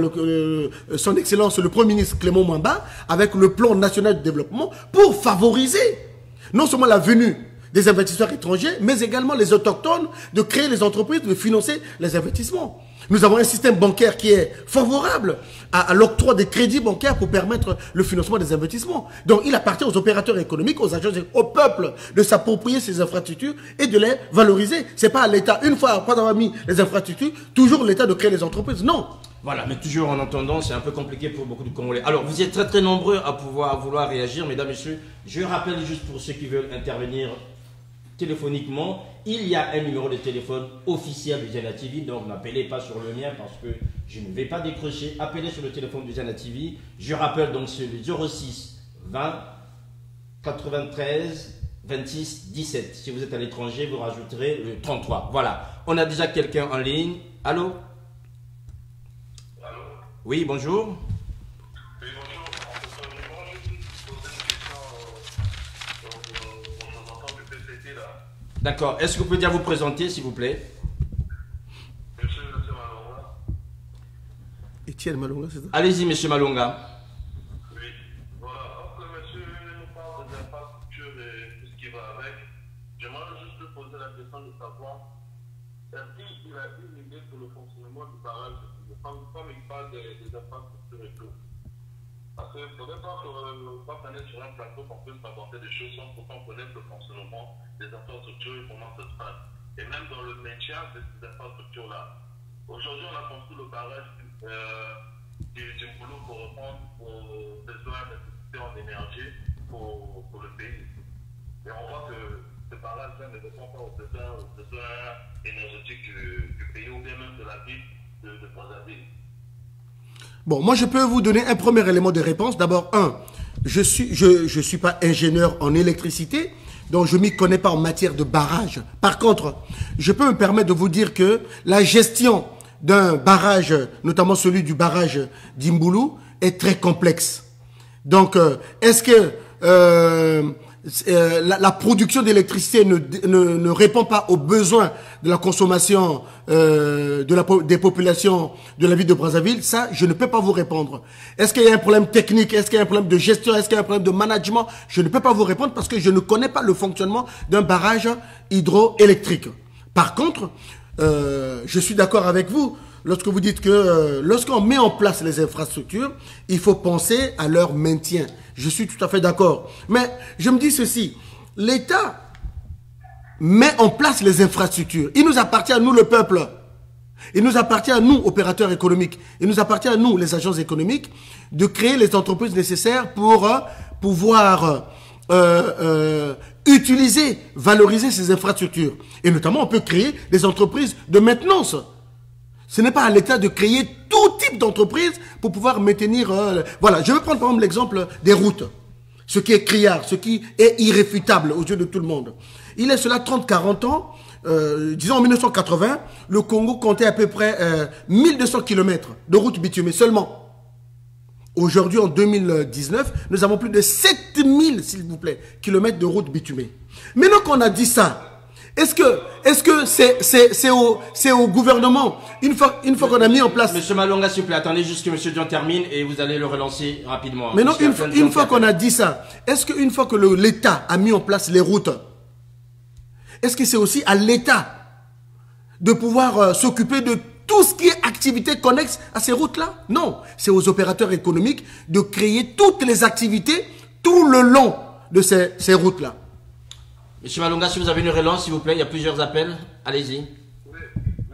B: son Excellence le Premier ministre Clément Mwamba, avec le plan national de développement, pour favoriser non seulement la venue des investisseurs étrangers, mais également les autochtones, de créer les entreprises, de financer les investissements. Nous avons un système bancaire qui est favorable à l'octroi des crédits bancaires pour permettre le financement des investissements. Donc il appartient aux opérateurs économiques, aux agences, au peuple de s'approprier ces infrastructures et de les valoriser. Ce n'est pas à l'État, une fois après avoir mis les infrastructures, toujours l'État de créer les entreprises. Non.
A: Voilà, mais toujours en entendant, c'est un peu compliqué pour beaucoup de Congolais. Alors, vous êtes très très nombreux à vouloir réagir, mesdames, messieurs. Je rappelle juste pour ceux qui veulent intervenir téléphoniquement, il y a un numéro de téléphone officiel du Zana TV, donc n'appelez pas sur le mien parce que je ne vais pas décrocher. Appelez sur le téléphone du Zana TV. Je rappelle donc celui 06 20 93 26 17. Si vous êtes à l'étranger, vous rajouterez le 33. Voilà, on a déjà quelqu'un en ligne. Allô?
C: Allô?
A: Oui, bonjour.
C: Oui, bonjour. Moi, je vais vous poser une question aux représentants du PCT là.
A: D'accord. Est-ce que vous pouvez déjà vous présenter, s'il vous plaît?
C: Monsieur Malonga.
B: Étienne Malonga, c'est ça?
A: Allez-y, monsieur Malonga.
C: Oui. Voilà. Quand le monsieur nous parle des infrastructures et tout ce qui va avec, j'aimerais juste lui poser la question de savoir est-ce qu'il a une idée pour le fonctionnement du barrage, comme il parle des infrastructures et tout. Parce qu'il ne faudrait pas qu'on est sur un plateau qu'on puisse aborder des choses sans pourtant connaître le fonctionnement des infrastructures et comment ça se passe. Et même dans le maintien de ces infrastructures-là. Aujourd'hui, on a construit le barrage du boulot pour répondre aux besoins nécessités en énergie pour le pays. Et on voit que ce barrage-là ne répond pas aux besoins énergétiques du pays ou bien même de la ville de Brazzaville.
B: Bon, moi je peux vous donner un premier élément de réponse. D'abord, je suis pas ingénieur en électricité, donc je m'y connais pas en matière de barrage. Par contre, je peux me permettre de vous dire que la gestion d'un barrage, notamment celui du barrage d'Imboulou, est très complexe. Donc, est-ce que la production d'électricité ne répond pas aux besoins de la consommation des populations de la ville de Brazzaville? Ça, je ne peux pas vous répondre. Est-ce qu'il y a un problème technique? Est-ce qu'il y a un problème de gestion? Est-ce qu'il y a un problème de management? Je ne peux pas vous répondre parce que je ne connais pas le fonctionnement d'un barrage hydroélectrique. Par contre, je suis d'accord avec vous lorsque vous dites que lorsqu'on met en place les infrastructures, il faut penser à leur maintien. Je suis tout à fait d'accord. Mais je me dis ceci, l'État met en place les infrastructures. Il nous appartient à nous, le peuple. Il nous appartient à nous, opérateurs économiques. Il nous appartient à nous, les agences économiques, de créer les entreprises nécessaires pour pouvoir utiliser, valoriser ces infrastructures. Et notamment, on peut créer des entreprises de maintenance. Ce n'est pas à l'État de créer tout type d'entreprise pour pouvoir maintenir... voilà, je vais prendre par exemple l'exemple des routes. Ce qui est criard, ce qui est irréfutable aux yeux de tout le monde. Il est cela 30-40 ans, disons en 1980, le Congo comptait à peu près 1200 km de routes bitumées seulement. Aujourd'hui, en 2019, nous avons plus de 7000, s'il vous plaît, kilomètres de routes bitumées. Maintenant qu'on a dit ça, est-ce que c'est au gouvernement, une fois qu'on a mis en place...
A: Monsieur Malonga, s'il vous plaît, attendez juste que Monsieur Dion termine et vous allez le relancer rapidement.
B: Mais non, une fois qu'on a dit ça, est-ce qu'une fois que l'État a mis en place les routes, est-ce que c'est aussi à l'État de pouvoir s'occuper de tout ce qui est activité connexe à ces routes-là? Non, c'est aux opérateurs économiques de créer toutes les activités tout le long de ces routes-là.
A: Monsieur Malonga, si vous avez une relance, s'il vous plaît, il y a plusieurs appels. Allez-y.
C: Oui,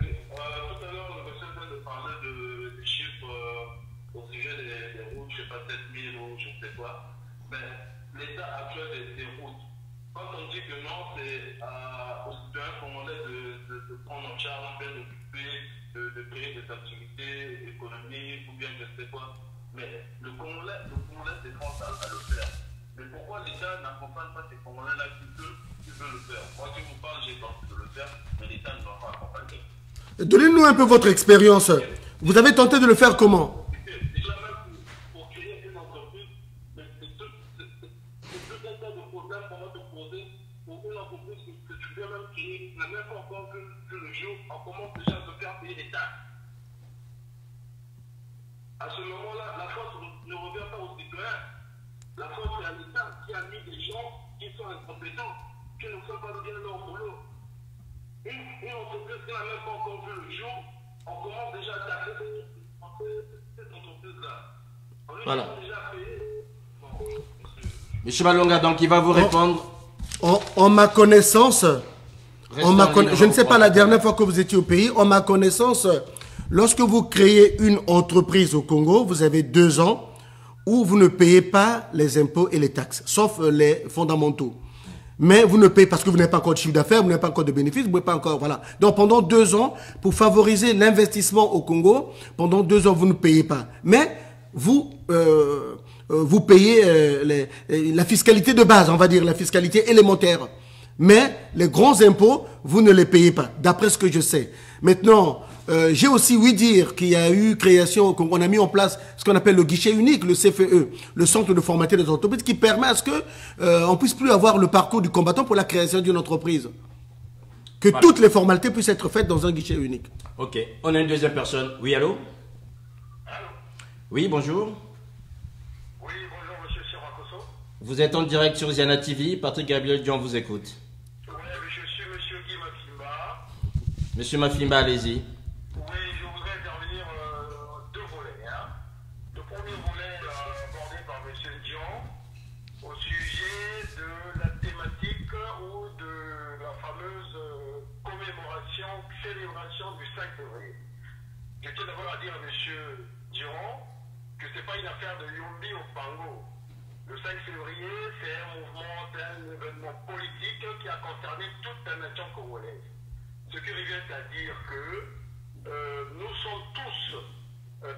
C: oui. Tout à l'heure, le monsieur vient de parler des chiffres au sujet des routes, je ne sais pas, 7000 ou je ne sais quoi. Mais l'état actuel des routes, quand on dit que non, c'est aux citoyens congolais de prendre en charge, bien d'occuper, de créer des activités économiques ou bien je ne sais quoi. Mais le Congolais c'est France à le faire. Mais pourquoi l'État n'accompagne pas ces Congolais-là qui veulent le faire? Moi, si vous parlez, j'ai tenté de le faire, mais l'État ne va pas accompagner.
B: Donnez-nous un peu votre expérience. Vous avez tenté de le faire comment?
C: Déjà même pour créer une entreprise, c'est tout un tas de problèmes qu'on va te poser pour une entreprise que tu viens même créer, n'a même pas encore vu le jour, on commence déjà à te faire payer des taxes. À ce moment-là, la faute ne revient pas aux citoyens. La faute c'est à l'État qui a mis des gens qui sont incompétents, qui ne font pas bien leur boulot. Une entreprise qui n'a même pas encore vu le jour, on commence déjà à taxer cette entreprise-là.
A: Voilà.
C: Déjà payé.
A: Monsieur Malonga, donc il va vous répondre.
B: En ma connaissance, je ne sais pas la dernière
A: fois.
B: fois que vous étiez au pays, en ma connaissance, lorsque vous créez une entreprise au Congo, vous avez 2 ans où vous ne payez pas les impôts et les taxes, sauf les fondamentaux. Mais vous ne payez parce que vous n'avez pas encore de chiffre d'affaires, vous n'avez pas encore de bénéfices, vous ne pouvez pas encore, voilà. Donc pendant 2 ans, pour favoriser l'investissement au Congo, pendant 2 ans, vous ne payez pas. Mais vous payez la fiscalité de base, on va dire, la fiscalité élémentaire. Mais les grands impôts, vous ne les payez pas, d'après ce que je sais. Maintenant, j'ai aussi ouï dire qu'il y a eu création, qu'on a mis en place ce qu'on appelle le guichet unique, le CFE, le centre de formation des entreprises, qui permet à ce que on puisse plus avoir le parcours du combattant pour la création d'une entreprise. Que voilà. Toutes les formalités puissent être faites dans un guichet unique.
A: Ok. On a une deuxième personne. Oui, allô?
C: Allô?
A: Oui, bonjour.
C: Oui, bonjour, monsieur Sirakoso.
A: Vous êtes en direct sur Ziana TV. Patrick Gabriel Dion vous écoute.
C: Oui, je suis monsieur Guy Mafimba.
A: Monsieur Mafimba, allez-y.
C: Oui, je voudrais intervenir 2 volets. Hein. Le premier volet abordé par monsieur Dion au sujet de la thématique ou de la fameuse célébration du 5 février. Je tiens d'abord à dire à monsieur Dion que ce n'est pas une affaire de Yombi au Pango. Le 5 février, c'est un mouvement, c'est un événement politique qui a concerné toute la nation congolaise. Ce qui revient à dire que nous sommes tous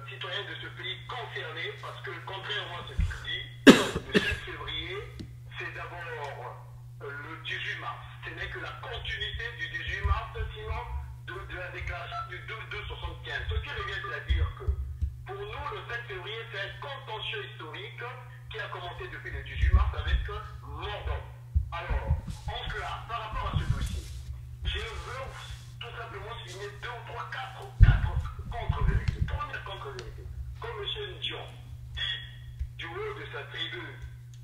C: citoyens de ce pays concernés parce que, contrairement à ce qu'il dit, le 5 février, c'est d'abord le 18 mars. Ce n'est que la continuité du 18 mars, sinon de la déclaration du 2-2-75. Ce qui revient à dire que, pour nous, le 5 février, c'est un contentieux historique qui a commencé depuis le 18 mars avec Mordon. Alors, en cela, par rapport à ce dossier, je veux tout simplement souligner 2 ou 3, 4 contre-vérités. Première contre-vérité, comme M. Ndion dit du haut de sa tribune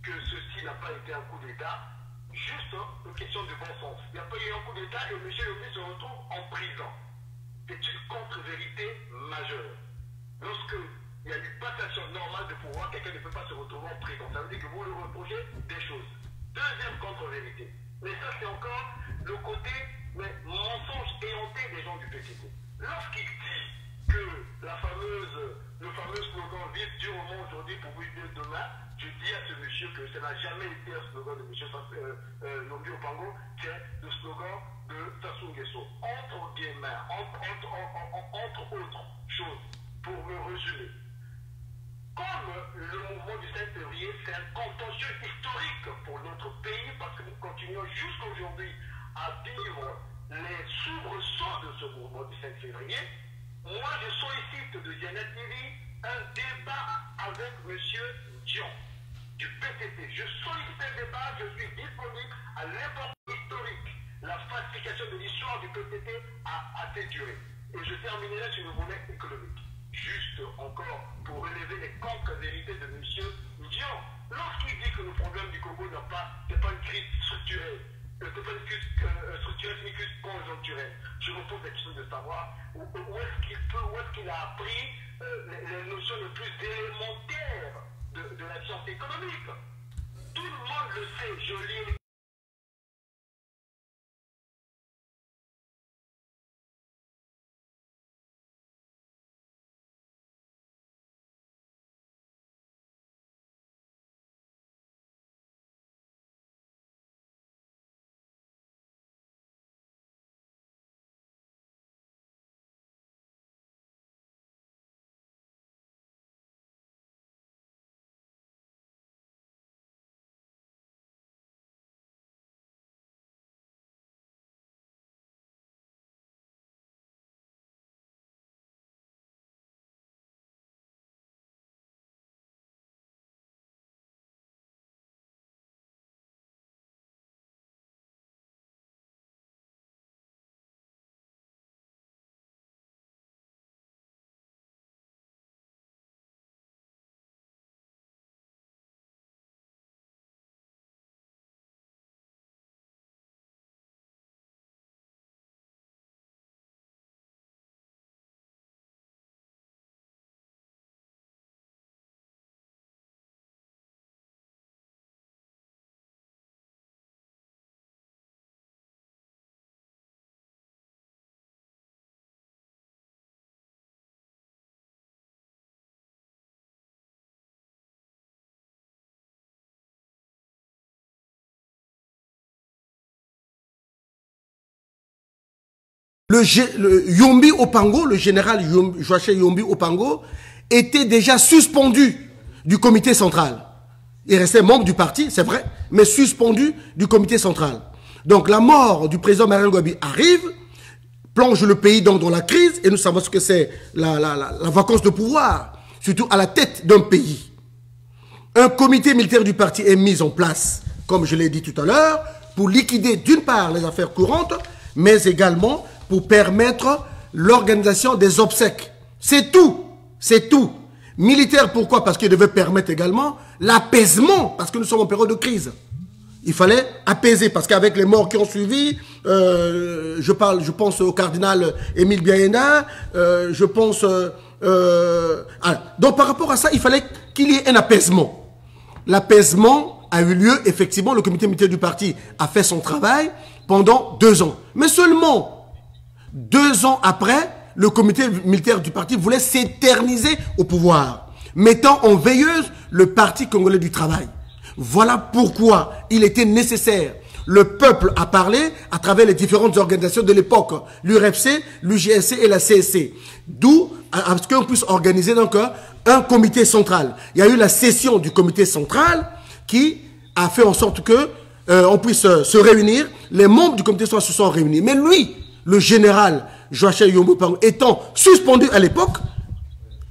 C: que ceci n'a pas été un coup d'État, juste une question de bon sens. Il n'y a pas eu un coup d'État et M. Yomi se retrouve en prison. C'est une contre-vérité majeure. Lorsqu'il y a une passation normale de pouvoir, quelqu'un ne peut pas se retrouver en prison. Ça veut dire que vous lui reprochez des choses. Deuxième contre-vérité. Mais ça, c'est encore le côté mensonge éhonté des gens du PCT. Lorsqu'il dit que le fameux slogan « Vive durement aujourd'hui pour vivre demain », je dis à ce monsieur que ça n'a jamais été un slogan de M. Yombi Opango, qui est le slogan de Sassou Nguesso. Entre guillemets, entre autres choses, pour me résumer. Comme le mouvement du 5 février, c'est un contentieux historique pour notre pays, parce que nous continuons jusqu'aujourd'hui à vivre les soubresauts de ce mouvement du 5 février, moi je sollicite de Ziana TV un débat avec M. Dion du PCT. Je sollicite un débat, je suis disponible à l'époque historique. La falsification de l'histoire du PCT a assez duré. Et je terminerai sur le volet économique. Juste encore pour relever les contre-vérités de M. Dion. Lorsqu'il dit que le problème du Congo n'est pas une crise structurelle, c'est pas une crise structurelle, c'est une crise conjoncturelle. Je me pose la question de savoir où est-ce qu'il a appris les notions les plus élémentaires de la science économique. Tout le monde le sait, je lis
B: le Yombi Opango, le général Joachim Yombi Opango, était déjà suspendu du comité central. Il restait membre du parti, c'est vrai, mais suspendu du comité central. Donc la mort du président Marien Ngouabi arrive, plonge le pays dans la crise, et nous savons ce que c'est la vacance de pouvoir, surtout à la tête d'un pays. Un comité militaire du parti est mis en place, comme je l'ai dit tout à l'heure, pour liquider d'une part les affaires courantes, mais également pour permettre l'organisation des obsèques. C'est tout, c'est tout. Militaire, pourquoi? Parce qu'il devait permettre également l'apaisement, parce que nous sommes en période de crise. Il fallait apaiser, parce qu'avec les morts qui ont suivi, je pense au cardinal Émile Biaïna, je pense... donc par rapport à ça, il fallait qu'il y ait un apaisement. L'apaisement a eu lieu, effectivement, le comité militaire du parti a fait son travail pendant 2 ans. Mais seulement 2 ans après, le comité militaire du parti voulait s'éterniser au pouvoir, mettant en veilleuse le Parti congolais du travail. Voilà pourquoi il était nécessaire. Le peuple a parlé à travers les différentes organisations de l'époque, l'URFC, l'UGSC et la CSC. D'où à ce qu'on puisse organiser donc un comité central. Il y a eu la session du comité central qui a fait en sorte que on puisse se réunir. Les membres du comité central se sont réunis. Mais lui, le général Joachim Yombi Opango, étant suspendu à l'époque,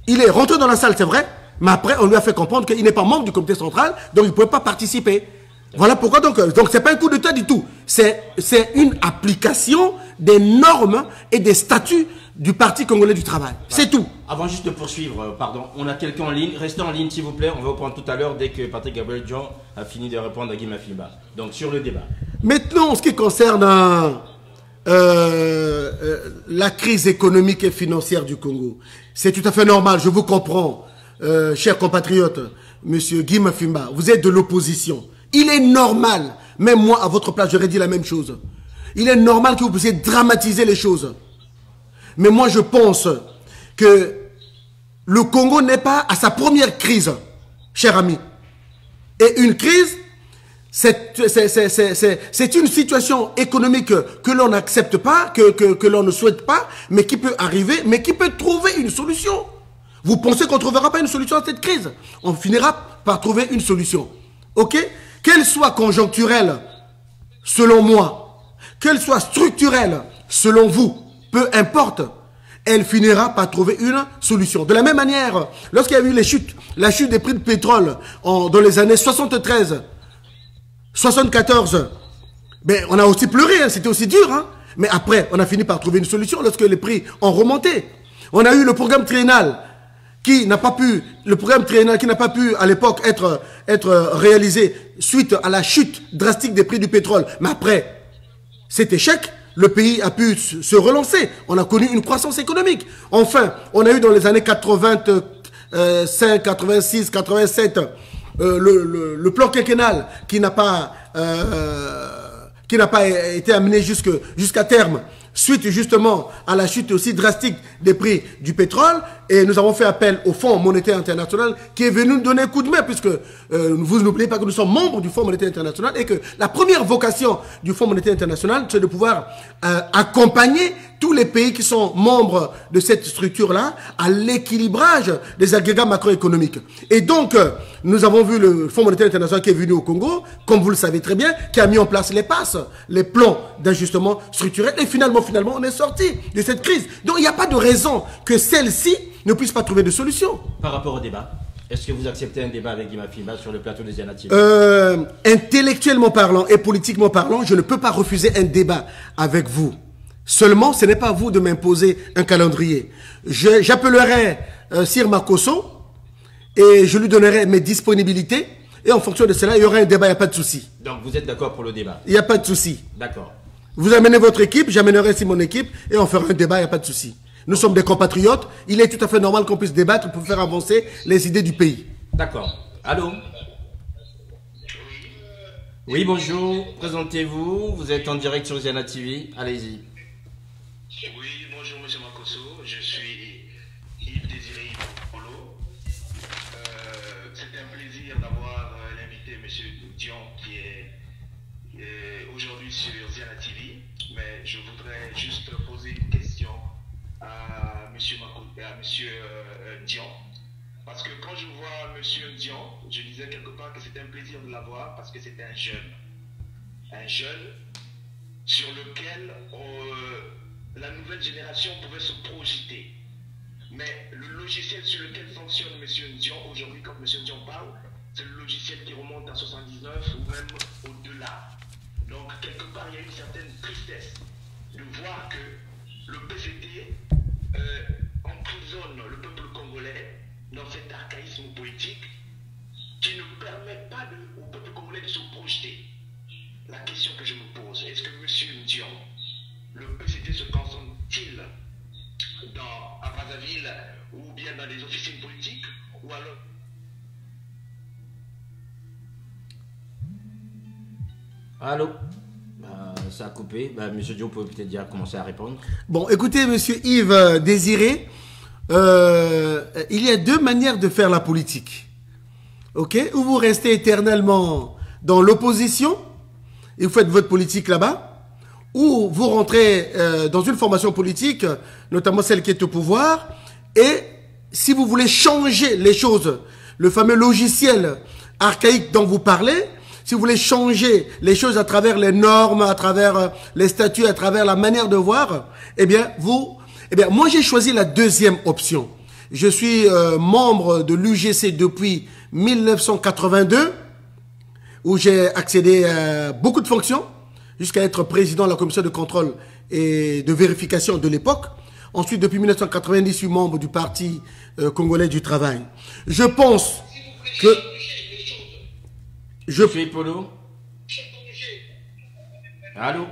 B: il est rentré dans la salle, c'est vrai, mais après on lui a fait comprendre qu'il n'est pas membre du comité central, donc il ne pouvait pas participer. Voilà pourquoi donc c'est pas un coup d'État du tout. C'est une application des normes et des statuts du Parti congolais du travail. C'est tout.
A: Avant juste de poursuivre, pardon, on a quelqu'un en ligne. Restez en ligne s'il vous plaît. On va vous prendre tout à l'heure dès que Patrick Gabriel John a fini de répondre à Guy Mafimba. Donc sur le débat.
B: Maintenant, en ce qui concerne la crise économique et financière du Congo, c'est tout à fait normal. Je vous comprends, chers compatriotes, monsieur Guy Mafimba. Vous êtes de l'opposition. Il est normal, même moi à votre place j'aurais dit la même chose. Il est normal que vous puissiez dramatiser les choses. Mais moi je pense que le Congo n'est pas à sa première crise, cher ami. Et une crise, c'est une situation économique que l'on n'accepte pas, que l'on ne souhaite pas, mais qui peut arriver, mais qui peut trouver une solution. Vous pensez qu'on ne trouvera pas une solution à cette crise? On finira par trouver une solution. Ok? Qu'elle soit conjoncturelle, selon moi, qu'elle soit structurelle, selon vous, peu importe, elle finira par trouver une solution. De la même manière, lorsqu'il y a eu la chute des prix de pétrole dans les années 73, 74, ben, on a aussi pleuré, hein, c'était aussi dur, hein, mais après, on a fini par trouver une solution lorsque les prix ont remonté. On a eu le programme triennal qui n'a pas pu à l'époque être réalisé suite à la chute drastique des prix du pétrole. Mais après cet échec, le pays a pu se relancer. On a connu une croissance économique. Enfin, on a eu dans les années 85, 86, 87 le plan quinquennal qui n'a pas été amené jusqu'à terme, suite justement à la chute aussi drastique des prix du pétrole. Et nous avons fait appel au Fonds monétaire international qui est venu nous donner un coup de main, puisque vous n'oubliez pas que nous sommes membres du Fonds monétaire international et que la première vocation du Fonds monétaire international, c'est de pouvoir accompagner tous les pays qui sont membres de cette structure-là à l'équilibrage des agrégats macroéconomiques. Et donc, nous avons vu le Fonds monétaire international qui est venu au Congo, comme vous le savez très bien, qui a mis en place les PASS, les plans d'ajustement structurel. Et finalement, on est sorti de cette crise. Donc, il n'y a pas de raison que celle-ci ne puisse pas trouver de solution.
A: Par rapport au débat, est-ce que vous acceptez un débat avec Guy Mafimba sur le plateau des Ziana TV?
B: Intellectuellement parlant et politiquement parlant, je ne peux pas refuser un débat avec vous. Seulement, ce n'est pas à vous de m'imposer un calendrier. J'appellerai Sir Makosso et je lui donnerai mes disponibilités. Et en fonction de cela, il y aura un débat, il n'y a pas de souci.
A: Donc, vous êtes d'accord pour le débat?
B: Il n'y a pas de souci.
A: D'accord.
B: Vous amenez votre équipe, j'amènerai aussi mon équipe et on fera un débat, il n'y a pas de souci. Nous sommes des compatriotes, il est tout à fait normal qu'on puisse débattre pour faire avancer les idées du pays.
A: D'accord. Allô? Oui, bonjour. Présentez-vous. Vous êtes en direct sur Ziana TV. Allez-y.
C: Oui, bonjour M. Makosso. Je suis Yves Désiré Polo. C'est un plaisir d'avoir l'invité M. Dion qui est aujourd'hui sur Ziana TV. Mais je voudrais juste poser une question. à monsieur Dian. Parce que quand je vois monsieur Dian, je disais quelque part que c'était un plaisir de l'avoir parce que c'était un jeune. Un jeune sur lequel la nouvelle génération pouvait se projeter. Mais le logiciel sur lequel fonctionne M. Dian, aujourd'hui, quand M. Dian parle, c'est le logiciel qui remonte à 79 ou même au-delà. Donc, quelque part, il y a une certaine tristesse de voir que le PCT emprisonne le peuple congolais dans cet archaïsme politique qui ne permet pas au peuple congolais de se projeter. La question que je me pose, est-ce que M. Dian, le PCT se concentre-t-il à Brazzaville ou bien dans des officines politiques ou alors
A: Allô? Ça a coupé. Monsieur Dion peut peut-être déjà commencer à répondre.
B: Bon, écoutez, monsieur Yves Désiré, il y a deux manières de faire la politique. Ok? Ou vous restez éternellement dans l'opposition et vous faites votre politique là-bas, ou vous rentrez dans une formation politique, notamment celle qui est au pouvoir, et si vous voulez changer les choses, le fameux logiciel archaïque dont vous parlez, si vous voulez changer les choses à travers les normes, à travers les statuts, à travers la manière de voir, moi j'ai choisi la deuxième option. Je suis membre de l'UGC depuis 1982, où j'ai accédé à beaucoup de fonctions, jusqu'à être président de la commission de contrôle et de vérification de l'époque. Ensuite, depuis 1990, je suis membre du Parti congolais du travail. Je pense que...
A: Je fais Polo. Allô?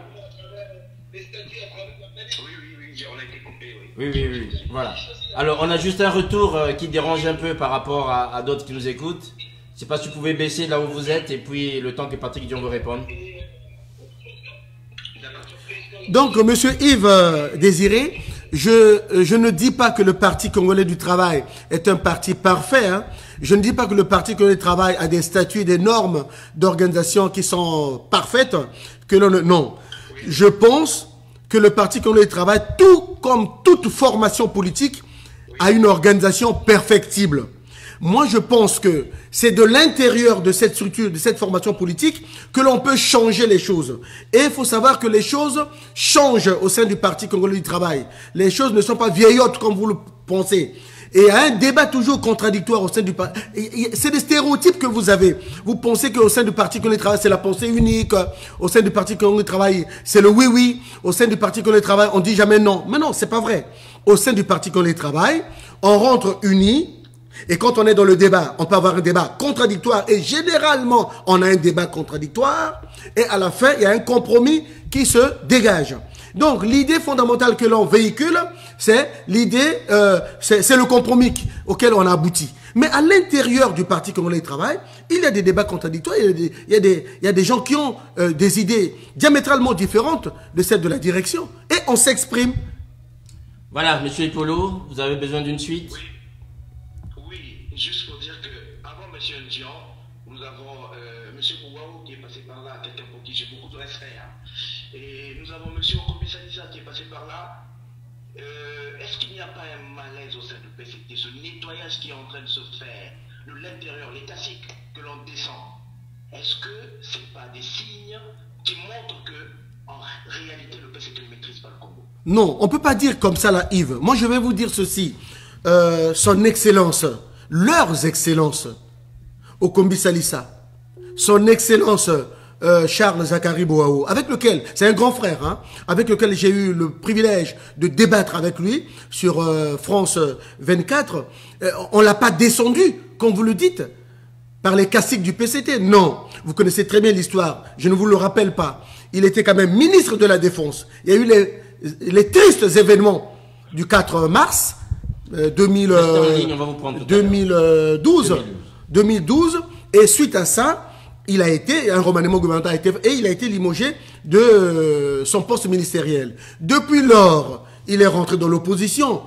C: oui, on a été coupé,
A: oui. Voilà. Alors, on a juste un retour qui dérange un peu par rapport à d'autres qui nous écoutent. Je ne sais pas si vous pouvez baisser là où vous êtes et puis le temps que Patrick Dion veut répondre.
B: Donc, monsieur Yves Désiré, je ne dis pas que le Parti congolais du travail est un parti parfait. Hein. Je ne dis pas que le Parti congolais du travail a des statuts et des normes d'organisation qui sont parfaites. Non. Je pense que le Parti congolais du travail, tout comme toute formation politique, a une organisation perfectible. Moi, je pense que c'est de l'intérieur de cette structure, de cette formation politique, que l'on peut changer les choses. Et il faut savoir que les choses changent au sein du Parti congolais du travail. Les choses ne sont pas vieillottes comme vous le pensez. Et il y a un débat toujours contradictoire au sein du parti. C'est des stéréotypes que vous avez. Vous pensez qu'au sein du Parti congolais du travail, c'est la pensée unique. Au sein du Parti congolais du travail, c'est le oui-oui. Au sein du Parti congolais du travail, on dit jamais non. Mais non, c'est pas vrai. Au sein du Parti congolais du travail, on rentre unis. Et quand on est dans le débat, on peut avoir un débat contradictoire. Et généralement, on a un débat contradictoire. Et à la fin, il y a un compromis qui se dégage. Donc, l'idée fondamentale que l'on véhicule, c'est l'idée, c'est le compromis auquel on a abouti. Mais à l'intérieur du Parti congolais du travail, il y a des débats contradictoires, il y a des gens qui ont des idées diamétralement différentes de celles de la direction. Et on s'exprime.
A: Voilà, monsieur Ipolo, vous avez besoin d'une suite?
C: Oui, juste pour dire qu'avant M. Dian, nous avons M. Bouaou qui est passé par là, quelqu'un pour qui j'ai beaucoup de respect. Hein. Et nous avons M. Okobi-Salisa qui est passé par là. Est-ce qu'il n'y a pas un malaise au sein du PCT, ce nettoyage qui est en train de se faire de l'intérieur, les classiques que l'on descend? Est-ce que ce n'est pas des signes qui montrent que, en réalité, le PCT ne maîtrise pas le Congo?
B: Non, on ne peut pas dire comme ça là, Yves. Moi, je vais vous dire ceci. Son Excellence, leurs Excellences, Okombi-Salisa, son Excellence Charles Zakari Bouaou, avec lequel, c'est un grand frère, hein, avec lequel j'ai eu le privilège de débattre avec lui sur France 24, on l'a pas descendu, comme vous le dites, par les caciques du PCT. Non, vous connaissez très bien l'histoire, je ne vous le rappelle pas. Il était quand même ministre de la Défense. Il y a eu les tristes événements du 4 mars 2012, et suite à ça, il a été, un remaniement gouvernemental a été fait, et il a été limogé de son poste ministériel. Depuis lors, il est rentré dans l'opposition.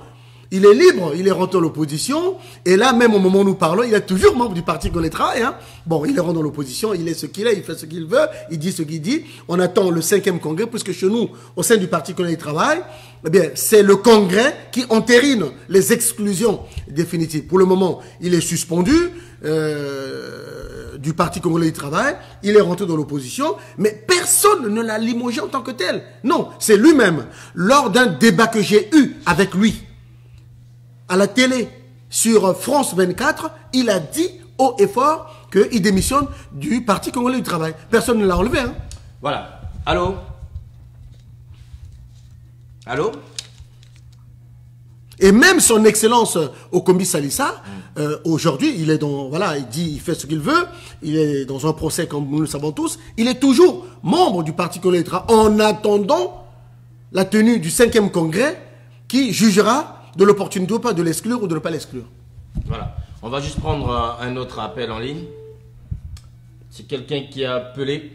B: il est libre, il est rentré dans l'opposition, et là, même au moment où nous parlons, il est toujours membre du Parti Congolais Travail. Hein. Bon, il est rentré dans l'opposition, il est ce qu'il est, il fait ce qu'il veut, il dit ce qu'il dit. On attend le 5e congrès, puisque chez nous, au sein du Parti Congolais Travail, eh bien, c'est le congrès qui entérine les exclusions définitives. Pour le moment, il est suspendu du Parti Congolais du Travail, il est rentré dans l'opposition, mais personne ne l'a limogé en tant que tel. Non, c'est lui-même. Lors d'un débat que j'ai eu avec lui, à la télé, sur France 24, il a dit haut et fort qu'il démissionne du Parti Congolais du Travail. Personne ne l'a enlevé. Hein.
A: Voilà. Allô? Allô?
B: Et même son excellence Okombi Salissa, aujourd'hui, il est dans, voilà, il fait ce qu'il veut, il est dans un procès comme nous le savons tous, il est toujours membre du Parti Congolais du Travail en attendant la tenue du 5e congrès qui jugera de l'opportunité ou pas de l'exclure ou de ne pas l'exclure.
A: Voilà. On va juste prendre un autre appel en ligne. C'est quelqu'un qui a appelé.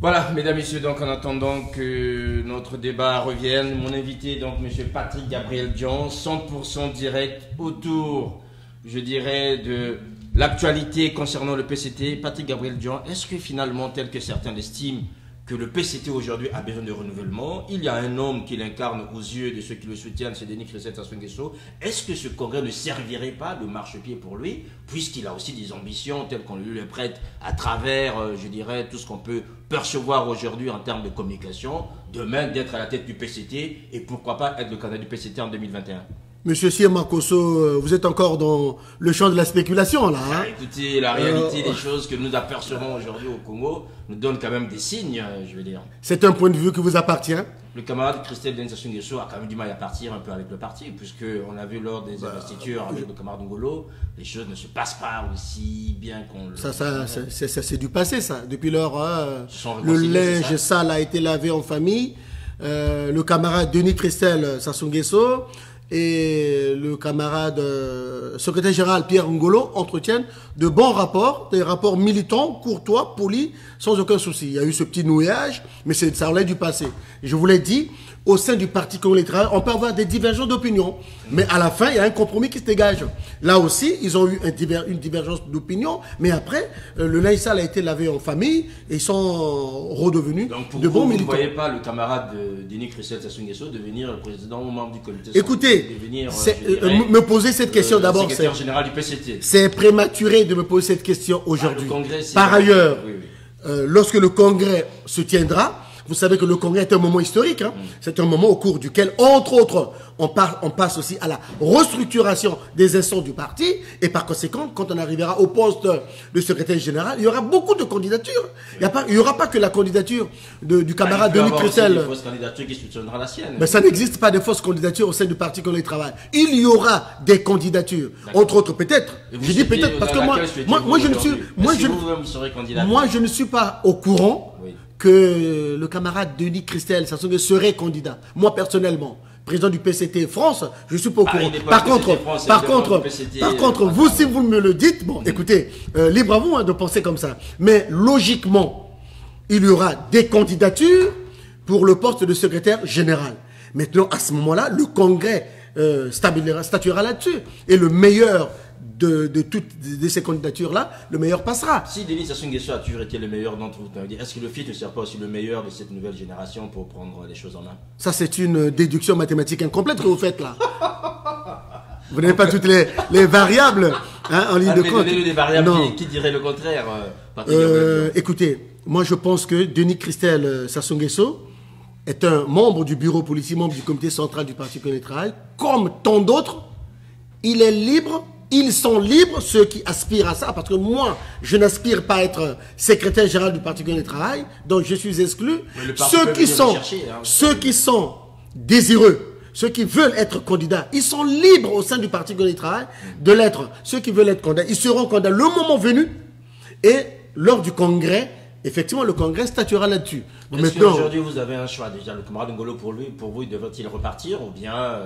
A: Voilà, mesdames, messieurs, donc en attendant que notre débat revienne, mon invité, donc M. Patrick Gabriel Dion, 100% direct autour, je dirais, de l'actualité concernant le PCT. Patrick Gabriel Dion, est-ce que finalement, tel que certains l'estiment, que le PCT aujourd'hui a besoin de renouvellement, il y a un homme qui l'incarne aux yeux de ceux qui le soutiennent, c'est Denis Christelle Sassou Nguesso. Est-ce que ce congrès ne servirait pas de marchepied pour lui, puisqu'il a aussi des ambitions telles qu'on lui les prête à travers, je dirais, tout ce qu'on peut percevoir aujourd'hui en termes de communication, demain d'être à la tête du PCT et pourquoi pas être le candidat du PCT en 2021?
B: Monsieur Sir Makosso, vous êtes encore dans le champ de la spéculation, là. Hein?
A: Écoutez, la réalité des choses que nous apercevons aujourd'hui au Congo nous donne quand même des signes, je veux dire.
B: C'est un point de vue qui vous appartient.
A: Le camarade Christelle Sassou Nguesso a quand même du mal à partir un peu avec le parti, puisqu'on a vu lors des investitures avec le camarade Ngolo, les choses ne se passent pas aussi bien qu'on le...
B: Ça c'est du passé, ça. Depuis lors, le linge sale a été lavé en famille. Le camarade Denis Christelle Sassou Nguesso et le camarade secrétaire général Pierre Ngolo entretiennent de bons rapports, des rapports militants, courtois, polis, sans aucun souci. Il y a eu ce petit nouillage, mais ça relève du passé. Je vous l'ai dit, au sein du Parti Congolais Travail, on peut avoir des divergences d'opinion, mais à la fin, il y a un compromis qui se dégage. Là aussi, ils ont eu une divergence d'opinion, mais après, le linge sale a été lavé en famille et ils sont redevenus de bons militants.
A: Vous ne voyez pas le camarade de Denis Christelle Sassou Nguesso devenir le président ou membre du comité?
B: Écoutez, me poser cette question d'abord,
A: secrétaire général du PCT.
B: C'est prématuré de me poser cette question aujourd'hui. Par ailleurs, lorsque le congrès se tiendra, vous savez que le congrès est un moment historique. Hein. C'est un moment au cours duquel, entre autres, on passe aussi à la restructuration des instances du parti. Et par conséquent, quand on arrivera au poste de secrétaire général, il y aura beaucoup de candidatures. Il n'y aura pas que la candidature du camarade Denis Christelle.
A: Il y aura des fausses candidatures qui soutiendra la sienne.
B: Mais ça n'existe pas de fausses candidatures au sein du Parti Congolais Travail. Il y aura des candidatures. Entre autres, peut-être. Je dis peut-être parce que moi, je ne suis pas au courant. Oui. Que le camarade Denis Christelle Sassou Nguesso serait candidat. Moi, personnellement, président du PCT France, je suis pas au courant. Par contre, vous, si vous me le dites, bon, écoutez, libre à vous hein, de penser comme ça. Mais logiquement, il y aura des candidatures pour le poste de secrétaire général. Maintenant, à ce moment-là, le Congrès statuera là-dessus. Et le meilleur de ces candidatures-là, le meilleur passera.
A: Si Denis Sassou Nguesso a toujours été le meilleur d'entre vous, est-ce que le FIT ne sert pas aussi le meilleur de cette nouvelle génération pour prendre les choses en main?
B: Ça, c'est une déduction mathématique incomplète que vous faites là. Vous n'avez pas toutes les variables hein, en ligne de compte.
A: Donnez-nous des variables qui dirait le contraire.
B: Écoutez, moi je pense que Denis Christelle Sassou Nguesso est un membre du bureau politique, membre du comité central du Parti Congolais Travail, comme tant d'autres. Il est libre. Ils sont libres, ceux qui aspirent à ça, parce que moi, je n'aspire pas à être secrétaire général du Parti Congolais Travail, donc je suis exclu. Ceux qui sont désireux, ceux qui veulent être candidats, ils sont libres au sein du Parti Congolais Travail de l'être. Ceux qui veulent être candidats, ils seront candidats le moment venu, et lors du congrès, effectivement, le congrès statuera là-dessus.
A: Est-ce qu'aujourd'hui, vous avez un choix déjà? Le camarade Ngolo, pour vous, devrait-il repartir ou bien...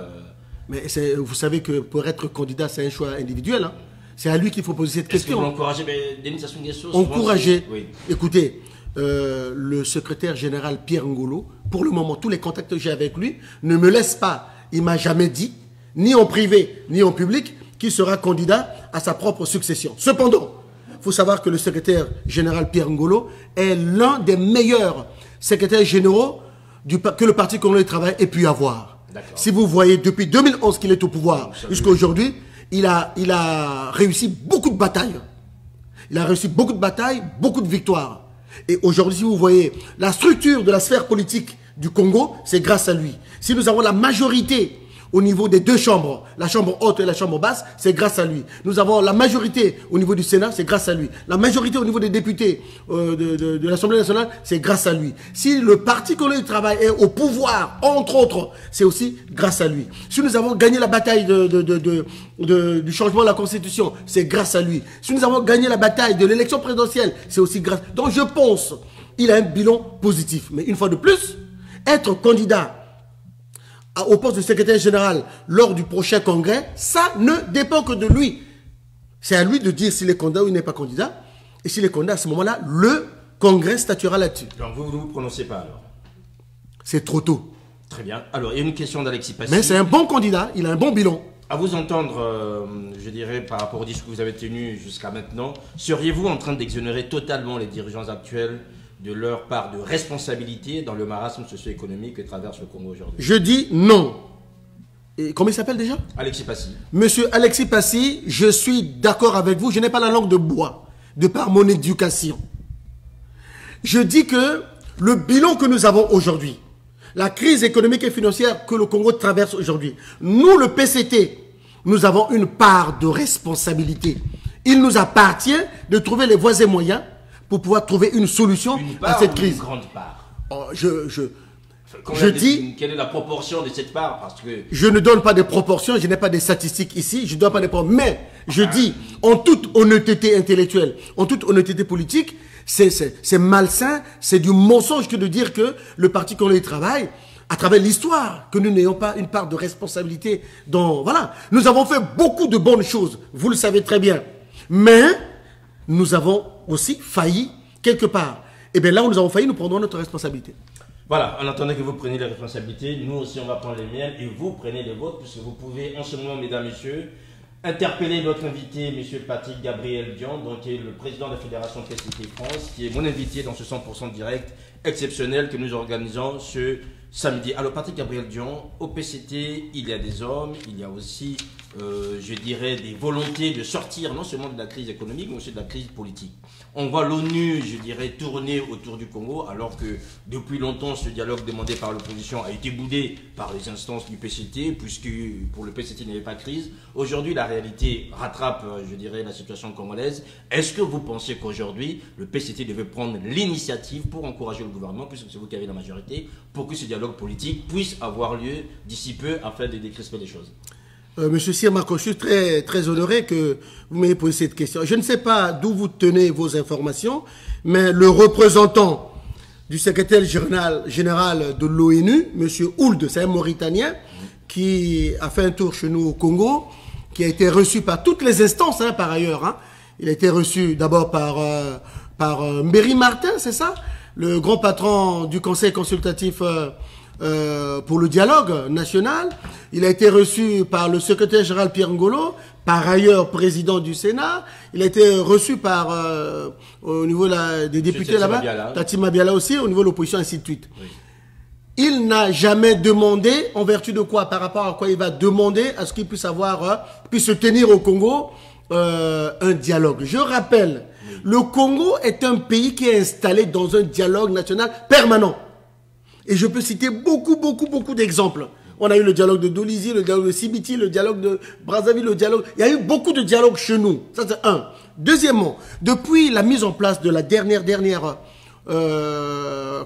B: Mais vous savez que pour être candidat, c'est un choix individuel. Hein. C'est à lui qu'il faut poser cette
A: Est-ce que vous
B: question.
A: l'encouragez, Denis Sassou Nguesso,
B: Encourager.
A: Oui.
B: Écoutez, le secrétaire général Pierre Ngolo, pour le moment, tous les contacts que j'ai avec lui ne me laissent pas. Il m'a jamais dit, ni en privé, ni en public, qu'il sera candidat à sa propre succession. Cependant, il faut savoir que le secrétaire général Pierre Ngolo est l'un des meilleurs secrétaires généraux que le Parti congolais du travail ait pu avoir. Si vous voyez, depuis 2011 qu'il est au pouvoir jusqu'à aujourd'hui, il a réussi beaucoup de batailles. Il a réussi beaucoup de batailles, beaucoup de victoires. Et aujourd'hui, si vous voyez la structure de la sphère politique du Congo, c'est grâce à lui. Si nous avons la majorité au niveau des deux chambres, la chambre haute et la chambre basse, c'est grâce à lui. Nous avons la majorité au niveau du Sénat, c'est grâce à lui. La majorité au niveau des députés de l'Assemblée nationale, c'est grâce à lui. Si le Parti congolais du travail est au pouvoir, entre autres, c'est aussi grâce à lui. Si nous avons gagné la bataille du changement de la Constitution, c'est grâce à lui. Si nous avons gagné la bataille de l'élection présidentielle, c'est aussi grâce. Donc je pense qu'il a un bilan positif. Mais une fois de plus, être candidat au poste de secrétaire général lors du prochain congrès, ça ne dépend que de lui. C'est à lui de dire s'il est candidat ou il n'est pas candidat. Et s'il est candidat, à ce moment-là, le congrès statuera là-dessus.
A: Donc vous ne vous prononcez pas alors?
B: C'est trop tôt.
A: Très bien. Alors, il y a une question d'Alexis Passy.
B: Mais c'est un bon candidat, il a un bon bilan.
A: À vous entendre, je dirais, par rapport au discours que vous avez tenu jusqu'à maintenant, seriez-vous en train d'exonérer totalement les dirigeants actuels de leur part de responsabilité dans le marasme socio-économique que traverse le Congo aujourd'hui?
B: Je dis non. Et comment il s'appelle déjà?
A: Alexis Passy.
B: Monsieur Alexis Passy, je suis d'accord avec vous, je n'ai pas la langue de bois, de par mon éducation. Je dis que le bilan que nous avons aujourd'hui, la crise économique et financière que le Congo traverse aujourd'hui, nous, le PCT, nous avons une part de responsabilité. Il nous appartient de trouver les voies et moyens pour pouvoir trouver une solution à cette crise.
A: Une grande part.
B: Oh, je dis...
A: Quelle est la proportion de cette part? Parce que...
B: Je ne donne pas de proportions, je n'ai pas des statistiques ici, je ne donne pas des proportions. Mais je dis, en toute honnêteté intellectuelle, en toute honnêteté politique, c'est malsain, c'est du mensonge que de dire que le Parti congolais du travail, à travers l'histoire, que nous n'ayons pas une part de responsabilité dans... Voilà, nous avons fait beaucoup de bonnes choses, vous le savez très bien. Mais nous avons aussi failli quelque part. Et bien là où nous avons failli, nous prendrons notre responsabilité.
A: Voilà, en attendant que vous preniez les responsabilités, nous aussi on va prendre les miennes et vous prenez les vôtres, puisque vous pouvez en ce moment, mesdames, messieurs, interpeller notre invité, M. Patrick Gabriel Dion, donc, qui est le président de la Fédération PCT France, qui est mon invité dans ce 100% direct exceptionnel que nous organisons ce samedi. Alors Patrick Gabriel Dion, au PCT, il y a des hommes, il y a aussi, je dirais, des volontés de sortir non seulement de la crise économique, mais aussi de la crise politique. On voit l'ONU, je dirais, tourner autour du Congo, alors que depuis longtemps, ce dialogue demandé par l'opposition a été boudé par les instances du PCT, puisque pour le PCT, il n'y avait pas de crise. Aujourd'hui, la réalité rattrape, je dirais, la situation congolaise. Est-ce que vous pensez qu'aujourd'hui, le PCT devait prendre l'initiative pour encourager le gouvernement, puisque c'est vous qui avez la majorité, pour que ce dialogue politique puisse avoir lieu d'ici peu afin de décrisper les choses?
B: Monsieur Sir Marco, je suis très honoré que vous m'ayez posé cette question. Je ne sais pas d'où vous tenez vos informations, mais le représentant du secrétaire général de l'ONU, Monsieur Ould, c'est un Mauritanien, qui a fait un tour chez nous au Congo, qui a été reçu par toutes les instances, hein, par ailleurs. Hein. Il a été reçu d'abord par Mbéry Martin, c'est ça? Le grand patron du Conseil consultatif pour le dialogue national. Il a été reçu par le secrétaire général Pierre Ngolo, par ailleurs président du Sénat. Il a été reçu par, au niveau des députés là-bas, Tati Mabiala aussi, au niveau de l'opposition, ainsi de suite. Oui. Il n'a jamais demandé, en vertu de quoi, par rapport à quoi il va demander à ce qu'il puisse puisse se tenir au Congo un dialogue. Je rappelle, le Congo est un pays qui est installé dans un dialogue national permanent. Et je peux citer beaucoup d'exemples. On a eu le dialogue de Dolisie, le dialogue de Sibiti, le dialogue de Brazzaville, le dialogue... Il y a eu beaucoup de dialogues chez nous. Ça, c'est un. Deuxièmement, depuis la mise en place de la dernière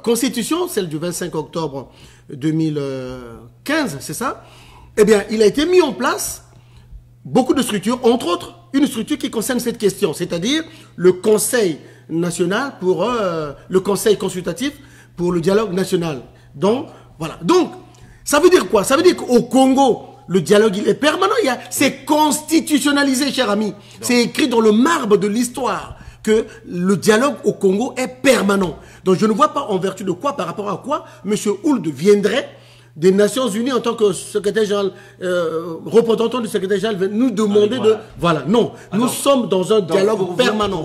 B: constitution, celle du 25 octobre 2015, c'est ça? Eh bien, il a été mis en place beaucoup de structures, entre autres, une structure qui concerne cette question, c'est-à-dire le Conseil national pour le Conseil consultatif pour le dialogue national. Donc, voilà. Donc, ça veut dire quoi? Ça veut dire qu'au Congo, le dialogue, il est permanent. C'est constitutionnalisé, cher ami. C'est écrit dans le marbre de l'histoire que le dialogue au Congo est permanent. Donc je ne vois pas en vertu de quoi, par rapport à quoi, M. Ould viendrait des Nations Unies en tant que secrétaire général, représentant du secrétaire général, nous demander de... Voilà, non. Nous sommes dans un dialogue permanent.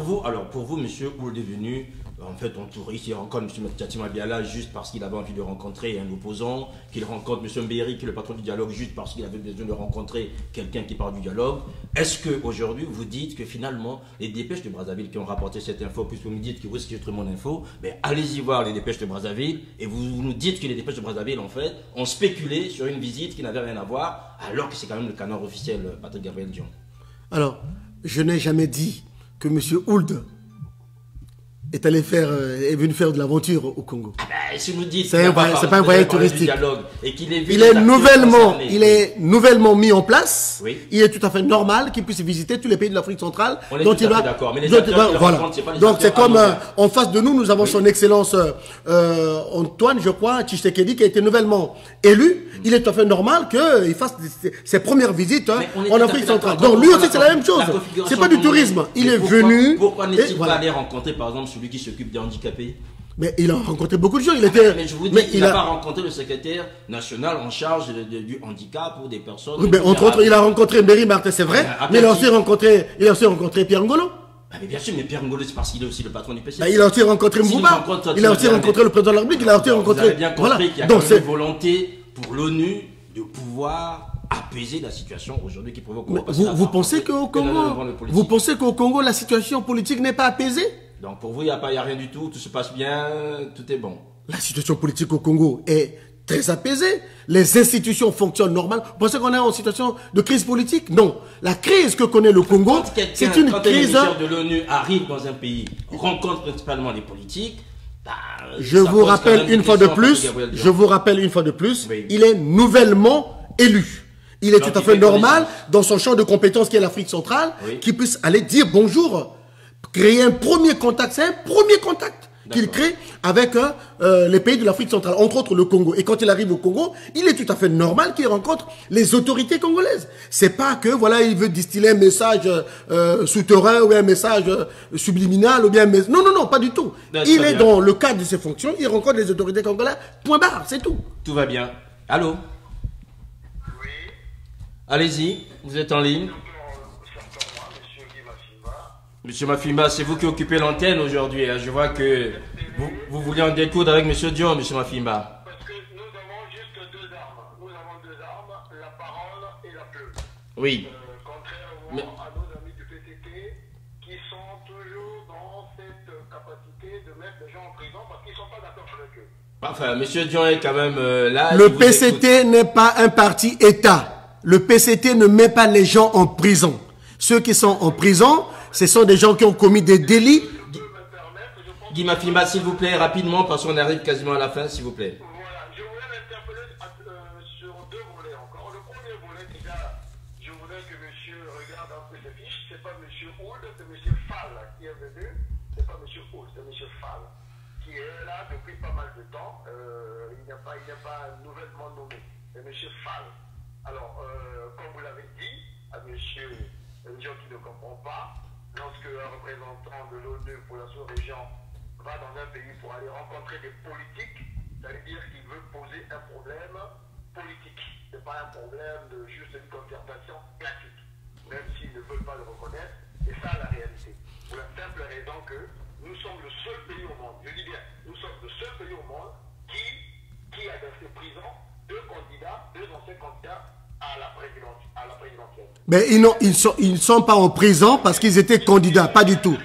A: Pour vous, M. Ould est venu... En fait, on touriste, il rencontre M. Tchatima Biala juste parce qu'il avait envie de rencontrer un opposant, qu'il rencontre M. Mbéry, qui est le patron du dialogue, juste parce qu'il avait besoin de rencontrer quelqu'un qui parle du dialogue. Est-ce qu'aujourd'hui, vous dites que finalement, les dépêches de Brazzaville qui ont rapporté cette info, puisque vous me dites que vous, c'est mon info, mais allez-y voir les dépêches de Brazzaville, et vous nous dites que les dépêches de Brazzaville, en fait, ont spéculé sur une visite qui n'avait rien à voir, alors que c'est quand même le canard officiel, Patrick Gabriel Dion.
B: Alors, je n'ai jamais dit que M. Ould est venu faire de l'aventure au Congo.
A: Ah ben, si vous dites
B: c'est pas un voyage touristique.
A: Et qu'il
B: il est nouvellement mis en place. Oui. Il est tout à fait normal qu'il puisse visiter tous les pays de l'Afrique centrale.
A: On est tout à fait d'accord. Mais les acteurs
B: voilà. Donc c'est comme en face de nous, nous avons son Excellence Antoine, je crois, Tshisekedi, qui a été nouvellement élu. Il est tout à fait normal qu'il fasse ses premières visites en Afrique centrale. Donc lui aussi c'est la même chose. C'est pas du tourisme. Il est venu.
A: Pourquoi n'est-il pas allé rencontrer par exemple celui qui s'occupe des handicapés?
B: Mais il a rencontré beaucoup de gens.
A: Mais je vous dis, il n'a pas rencontré le secrétaire national en charge du handicap ou des personnes.
B: Oui, mais entre autres, il a rencontré Mbéry Martin, c'est vrai. Mais il a aussi rencontré Pierre Ngolo.
A: Mais bien sûr, mais Pierre Ngolo, c'est parce qu'il est aussi le patron du PCC.
B: Il a aussi rencontré Mbouba. Il a aussi rencontré le président de la République. Il a aussi rencontré.
A: Vous avez bien compris qu'il y a quand même une volonté pour l'ONU de pouvoir apaiser la situation aujourd'hui qui provoque.
B: Vous pensez qu'au Congo, la situation politique n'est pas apaisée?
A: Donc pour vous, il n'y a rien du tout, tout se passe bien, tout est bon.
B: La situation politique au Congo est très apaisée. Les institutions fonctionnent normalement. Vous pensez qu'on est en situation de crise politique? Non. La crise que connaît le Congo, c'est une crise...
A: Quand un émissaire de l'ONU arrive dans un pays, rencontre principalement les politiques...
B: je vous rappelle une fois de plus, il est nouvellement élu. Il est tout à fait normal, dans son champ de compétences qui est l'Afrique centrale, qu'il puisse aller dire bonjour, créer un premier contact. C'est un premier contact qu'il crée avec les pays de l'Afrique centrale, entre autres le Congo. Et quand il arrive au Congo, il est tout à fait normal qu'il rencontre les autorités congolaises. C'est pas que voilà, il veut distiller un message souterrain ou un message subliminal ou bien non, pas du tout. Il est dans le cadre de ses fonctions, il rencontre les autorités congolaises. Point barre, c'est tout.
A: Tout va bien. Allô?
C: Oui.
A: Allez-y, vous êtes en ligne. Monsieur Mafimba, c'est vous qui occupez l'antenne aujourd'hui. Je vois que vous voulez en découdre avec Monsieur Dion, Monsieur Mafimba.
C: Parce que nous avons juste deux armes. Nous avons deux armes, la parole et la plume.
A: Oui.
C: Contrairement à nos amis du PCT qui sont toujours dans cette capacité de mettre les gens en prison parce qu'ils ne sont pas d'accord avec eux.
A: Enfin, Monsieur Dion est quand même là.
B: Le PCT n'est pas un parti État. Le PCT ne met pas les gens en prison. Ceux qui sont en prison, ce sont des gens qui ont commis des délits.
A: Guy Mafimba, s'il vous plaît, rapidement, parce qu'on arrive quasiment à la fin, s'il vous plaît.
C: Voilà, je voulais l'interpeller sur deux volets encore. Le premier volet, déjà, je voudrais que monsieur regarde un peu ses fiches. C'est pas monsieur Ould, c'est monsieur Fall qui est venu. C'est pas monsieur Ould, c'est monsieur Fall qui est là depuis pas mal de temps. Il n'y a pas nouvellement nommé. C'est monsieur Fall. Alors, comme vous l'avez dit, à monsieur Ndion qui ne comprend pas, lorsque un représentant de l'ONU pour la sous-région va dans un pays pour aller rencontrer des politiques, ça veut dire qu'il veut poser un problème politique. Ce n'est pas un problème de juste une concertation classique, même s'ils ne veulent pas le reconnaître. C'est ça la réalité. Pour la simple raison que nous sommes le seul pays au monde, je dis bien, nous sommes le seul pays au monde qui a dans ses prisons deux anciens candidats à la présidentielle.
B: Mais ils ne sont pas en prison parce qu'ils étaient candidats, pas du tout.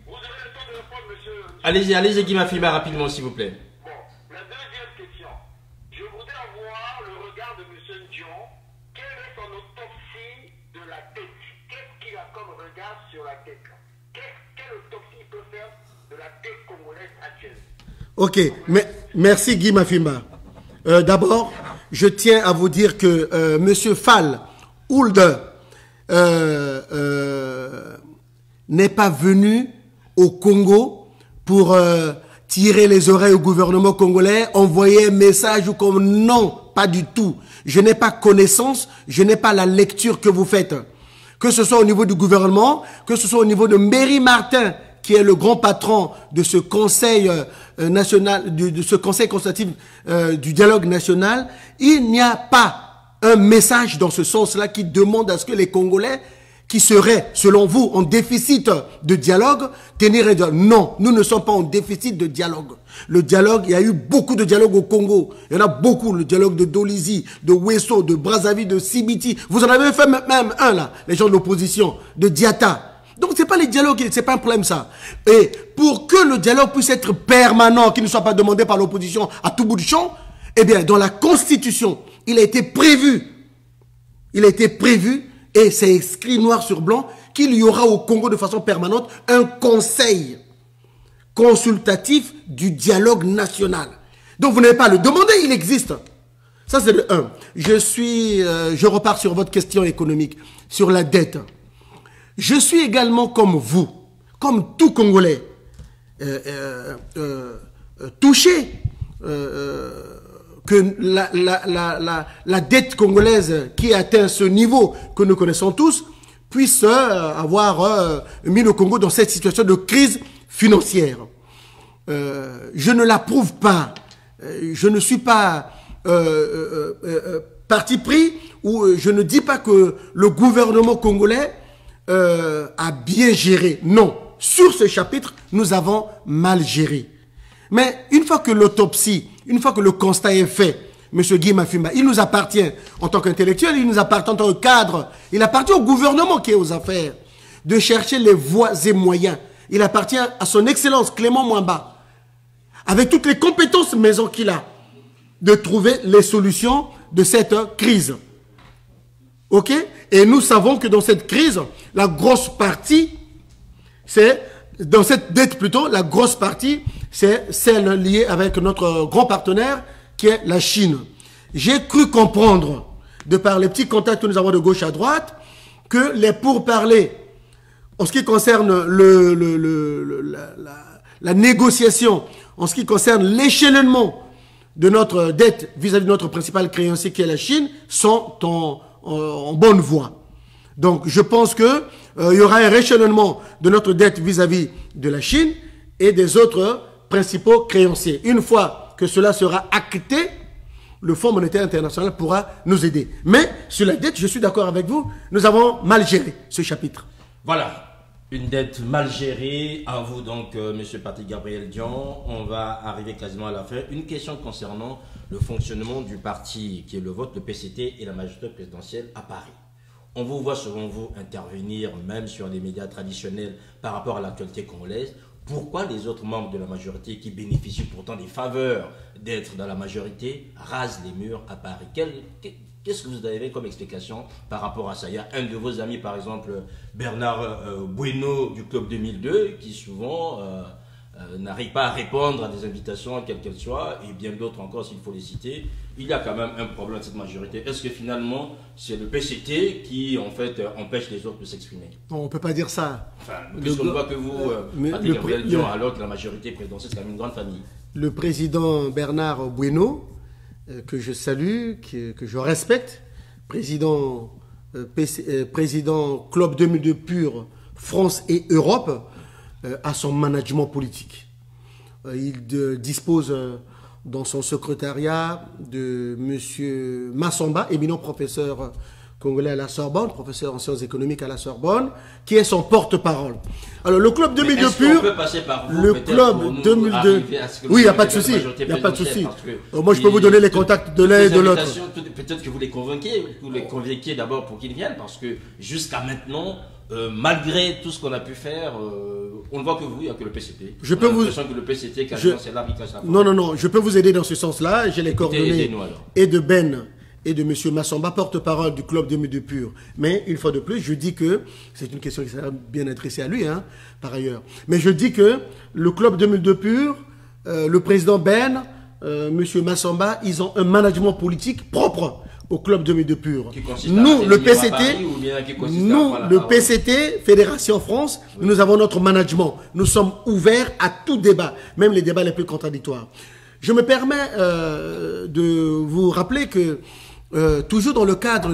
C: Vous aurez le temps de répondre, monsieur.
A: Allez-y, Guy Mafimba, rapidement, s'il vous plaît.
C: Bon, la deuxième question. Je voudrais avoir le regard de monsieur Ndion. Quelle est son autopsie de la tête? Qu'est-ce qu'il a comme regard sur la tête? Quelle autopsie il peut faire de la tête congolaise actuelle?
B: Ok, merci Guy Mafimba. D'abord, je tiens à vous dire que monsieur Fall Ould n'est pas venu au Congo pour tirer les oreilles au gouvernement congolais, envoyer un message ou comme non, pas du tout. Je n'ai pas connaissance, je n'ai pas la lecture que vous faites. Que ce soit au niveau du gouvernement, que ce soit au niveau de Méry Martin, qui est le grand patron de ce conseil national, de ce conseil consultatif du dialogue national, il n'y a pas un message dans ce sens-là qui demande à ce que les Congolais, qui seraient, selon vous, en déficit de dialogue, tenir et dire non, nous ne sommes pas en déficit de dialogue. Le dialogue, il y a eu beaucoup de dialogues au Congo. Il y en a beaucoup, le dialogue de Dolizy, de Wesso, de Brazzaville, de Sibiti. Vous en avez fait même un là, les gens de l'opposition, de Diatta. Donc c'est pas les dialogues, c'est pas un problème ça. Et pour que le dialogue puisse être permanent, qu'il ne soit pas demandé par l'opposition à tout bout de champ, eh bien dans la Constitution, il a été prévu, et c'est écrit noir sur blanc, qu'il y aura au Congo de façon permanente un conseil consultatif du dialogue national. Donc vous n'avez pas à le demander, il existe. Ça c'est le 1. Je repars sur votre question économique, sur la dette. Je suis également comme vous, comme tout Congolais, touché que la dette congolaise qui atteint ce niveau que nous connaissons tous puisse avoir mis le Congo dans cette situation de crise financière. Je ne l'approuve pas. Je ne suis pas parti pris ou je ne dis pas que le gouvernement congolais a bien géré. Non. Sur ce chapitre, nous avons mal géré. Mais une fois que l'autopsie, une fois que le constat est fait, M. Guy Mafimba, il nous appartient en tant qu'intellectuel, il nous appartient en tant que cadre, il appartient au gouvernement qui est aux affaires, de chercher les voies et moyens. Il appartient à son excellence Clément Mwamba, avec toutes les compétences maison qu'il a, de trouver les solutions de cette crise. Ok? Et nous savons que dans cette crise, la grosse partie, c'est, dans cette dette plutôt, la grosse partie, c'est celle liée avec notre grand partenaire qui est la Chine. J'ai cru comprendre, de par les petits contacts que nous avons de gauche à droite, que les pourparlers, en ce qui concerne la négociation, en ce qui concerne l'échelonnement de notre dette vis-à-vis de notre principal créancier qui est la Chine, sont en bonne voie. Donc je pense que il y aura un réchelonnement de notre dette vis-à-vis de la Chine et des autres principaux créanciers. Une fois que cela sera acté, le Fonds monétaire international pourra nous aider. Mais sur la dette, je suis d'accord avec vous, nous avons mal géré ce chapitre.
A: Voilà, une dette mal gérée. À vous donc, Monsieur Patrick Gabriel Dion. On va arriver quasiment à la fin. Une question concernant le fonctionnement du parti qui est le vôtre, le PCT et la majorité présidentielle à Paris. On vous voit, selon vous, intervenir même sur les médias traditionnels par rapport à l'actualité congolaise. Pourquoi les autres membres de la majorité qui bénéficient pourtant des faveurs d'être dans la majorité rasent les murs à Paris? Qu'est-ce que vous avez comme explication par rapport à ça? Il y a un de vos amis, par exemple, Bernard Bueno du Club 2002, qui souvent n'arrive pas à répondre à des invitations, quelles qu'elles soient, et bien d'autres encore, s'il faut les citer. Il y a quand même un problème avec cette majorité. Est-ce que finalement, c'est le PCT qui, en fait, empêche les autres de s'exprimer?
B: On ne peut pas dire ça.
A: Enfin, puisqu'on voit que vous, Patrick Gabriel Dion, alors que la majorité présidentielle, c'est quand même une grande famille.
B: Le président Bernard Bueno, que je salue, que je respecte, président Club 2002 Pur, France et Europe, à son management politique. Il dispose dans son secrétariat de M. Massamba, éminent professeur congolais à la Sorbonne, professeur en sciences économiques à la Sorbonne, qui est son porte-parole. Alors le Club 2002 Pur, le Club 2002, oui, il n'y a pas de souci, il n'y a pas de souci. Moi je peux vous donner les contacts de l'un et de l'autre.
A: Peut-être que vous les convoquiez d'abord pour qu'ils viennent, parce que jusqu'à maintenant, malgré tout ce qu'on a pu faire, on ne voit que vous, il n'y a que le PCT.
B: Je peux vous...
A: que le PCT, c'est là,
B: non, je peux vous aider dans ce sens-là. J'ai les coordonnées et de Ben et de M. Massamba, porte-parole du Club 2002 Pur. Mais une fois de plus, je dis que, c'est une question qui sera bien adressée à lui, hein, par ailleurs. Mais je dis que le Club 2002 Pur, le président Ben, M. Massamba, ils ont un management politique propre au Club 2002 Pur. Nous, le PCT, PCT, Fédération France, nous avons notre management. Nous sommes ouverts à tout débat, même les débats les plus contradictoires. Je me permets de vous rappeler que, toujours dans le cadre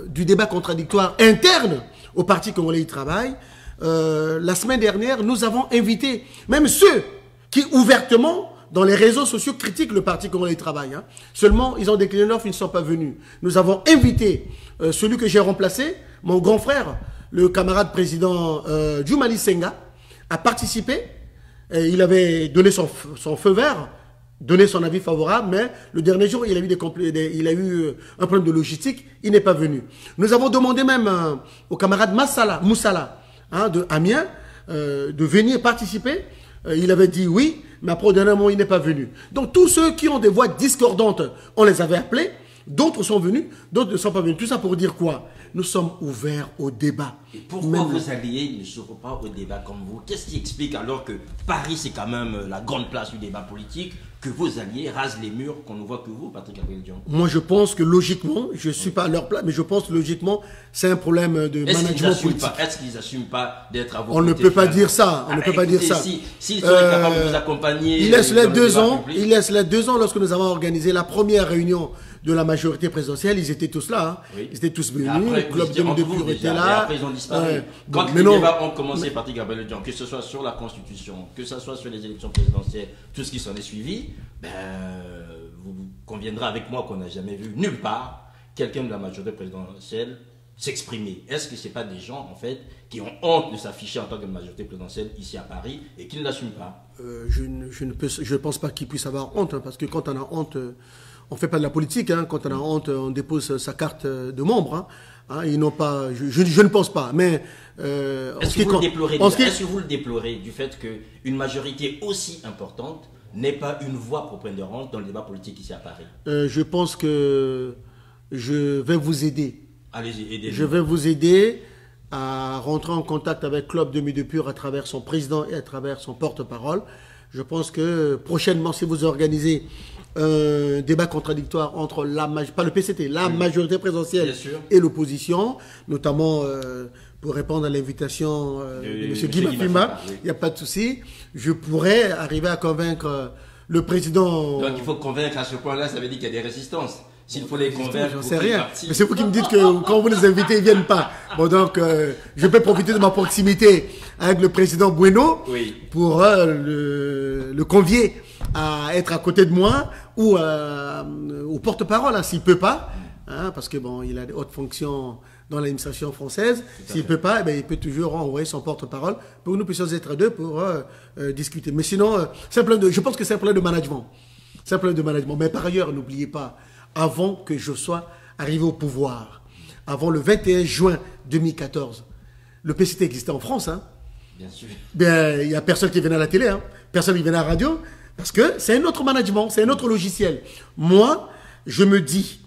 B: du débat contradictoire interne au Parti congolais du travail, la semaine dernière, nous avons invité même ceux qui ouvertement, dans les réseaux sociaux, critiquent le Parti congolais du travail. Hein. Seulement, ils ont décliné l'offre, ils ne sont pas venus. Nous avons invité celui que j'ai remplacé, mon grand frère, le camarade président Djoumali Senga, à participer. Et il avait donné son feu vert, donné son avis favorable, mais le dernier jour, il a eu un problème de logistique, il n'est pas venu. Nous avons demandé même au camarade Moussala, hein, de Amiens, de venir participer. Il avait dit oui, mais après au dernier moment, il n'est pas venu. Donc tous ceux qui ont des voix discordantes, on les avait appelés, d'autres sont venus, d'autres ne sont pas venus. Tout ça pour dire quoi? Nous sommes ouverts au débat.
A: Et pourquoi vos alliés ne s'ouvrent pas au débat comme vous? Qu'est-ce qui explique alors que Paris, c'est quand même la grande place du débat politique, que vos alliés rasent les murs qu'on ne voit que vous, Patrick Gabriel-Dion?
B: Moi, je pense que logiquement, je ne suis pas à leur place, mais je pense que logiquement, c'est un problème de management politique.
A: Est-ce qu'ils n'assument pas d'être à vos
B: côtés? On ne peut pas dire ça. On ne peut pas dire ça.
A: S'ils sont capables de vous accompagner...
B: Il laisse les 2 ans lorsque nous avons organisé la première réunion de la majorité présidentielle, ils étaient tous là. Hein. Oui. Ils étaient tous venus.
A: Après,
B: le club de Pur était là.
A: Et après, ils ont disparu. Quand les débats ont commencé, Patrick Gabriel-Dion, que ce soit sur la Constitution, que ce soit sur les élections présidentielles, tout ce qui s'en est suivi, vous conviendrez avec moi qu'on n'a jamais vu nulle part quelqu'un de la majorité présidentielle s'exprimer. Est-ce que ce n'est pas des gens, en fait, qui ont honte de s'afficher en tant que majorité présidentielle ici à Paris et qui ne l'assument pas?
B: Je ne pense pas qu'ils puissent avoir honte, hein, parce que quand on a honte... On ne fait pas de la politique, hein. Quand on a honte, on dépose sa carte de membre. Hein. Hein, ils n'ont pas, je ne pense pas. Mais
A: est-ce que vous le déplorez du fait qu'une majorité aussi importante n'ait pas une voix prépondérante dans le débat politique ici à Paris?
B: Je pense que je vais vous aider.
A: Allez-y, aidez-nous.
B: Je vais vous aider à rentrer en contact avec Club Demi de Pur à travers son président et à travers son porte-parole. Je pense que prochainement, si vous organisez un débat contradictoire entre pas le PCT, la majorité présidentielle et l'opposition, notamment pour répondre à l'invitation de M. Guy Mafimba, il n'y a pas de souci. Je pourrais arriver à convaincre le président...
A: Donc il faut convaincre à ce point-là, ça veut dire qu'il y a des résistances. S'il faut les convaincre,
B: j'en sais rien. Mais c'est vous qui me dites que quand vous les invitez, ils ne viennent pas. Bon, donc, je peux profiter de ma proximité avec le président Bueno pour le convier à être à côté de moi ou au porte-parole, hein, s'il ne peut pas. Hein, parce que bon, il a des hautes fonctions dans l'administration française. S'il ne peut pas, il peut toujours envoyer son porte-parole pour que nous puissions être à deux pour discuter. Mais sinon, je pense que c'est un problème de management. C'est un problème de management. Mais par ailleurs, n'oubliez pas, avant que je sois arrivé au pouvoir, avant le 21 juin 2014, le PCT existait en France. Hein.
A: Bien sûr.
B: Il n'y a personne qui venait à la télé, hein. Personne qui venait à la radio, parce que c'est un autre management, c'est un autre logiciel. Moi, je me dis,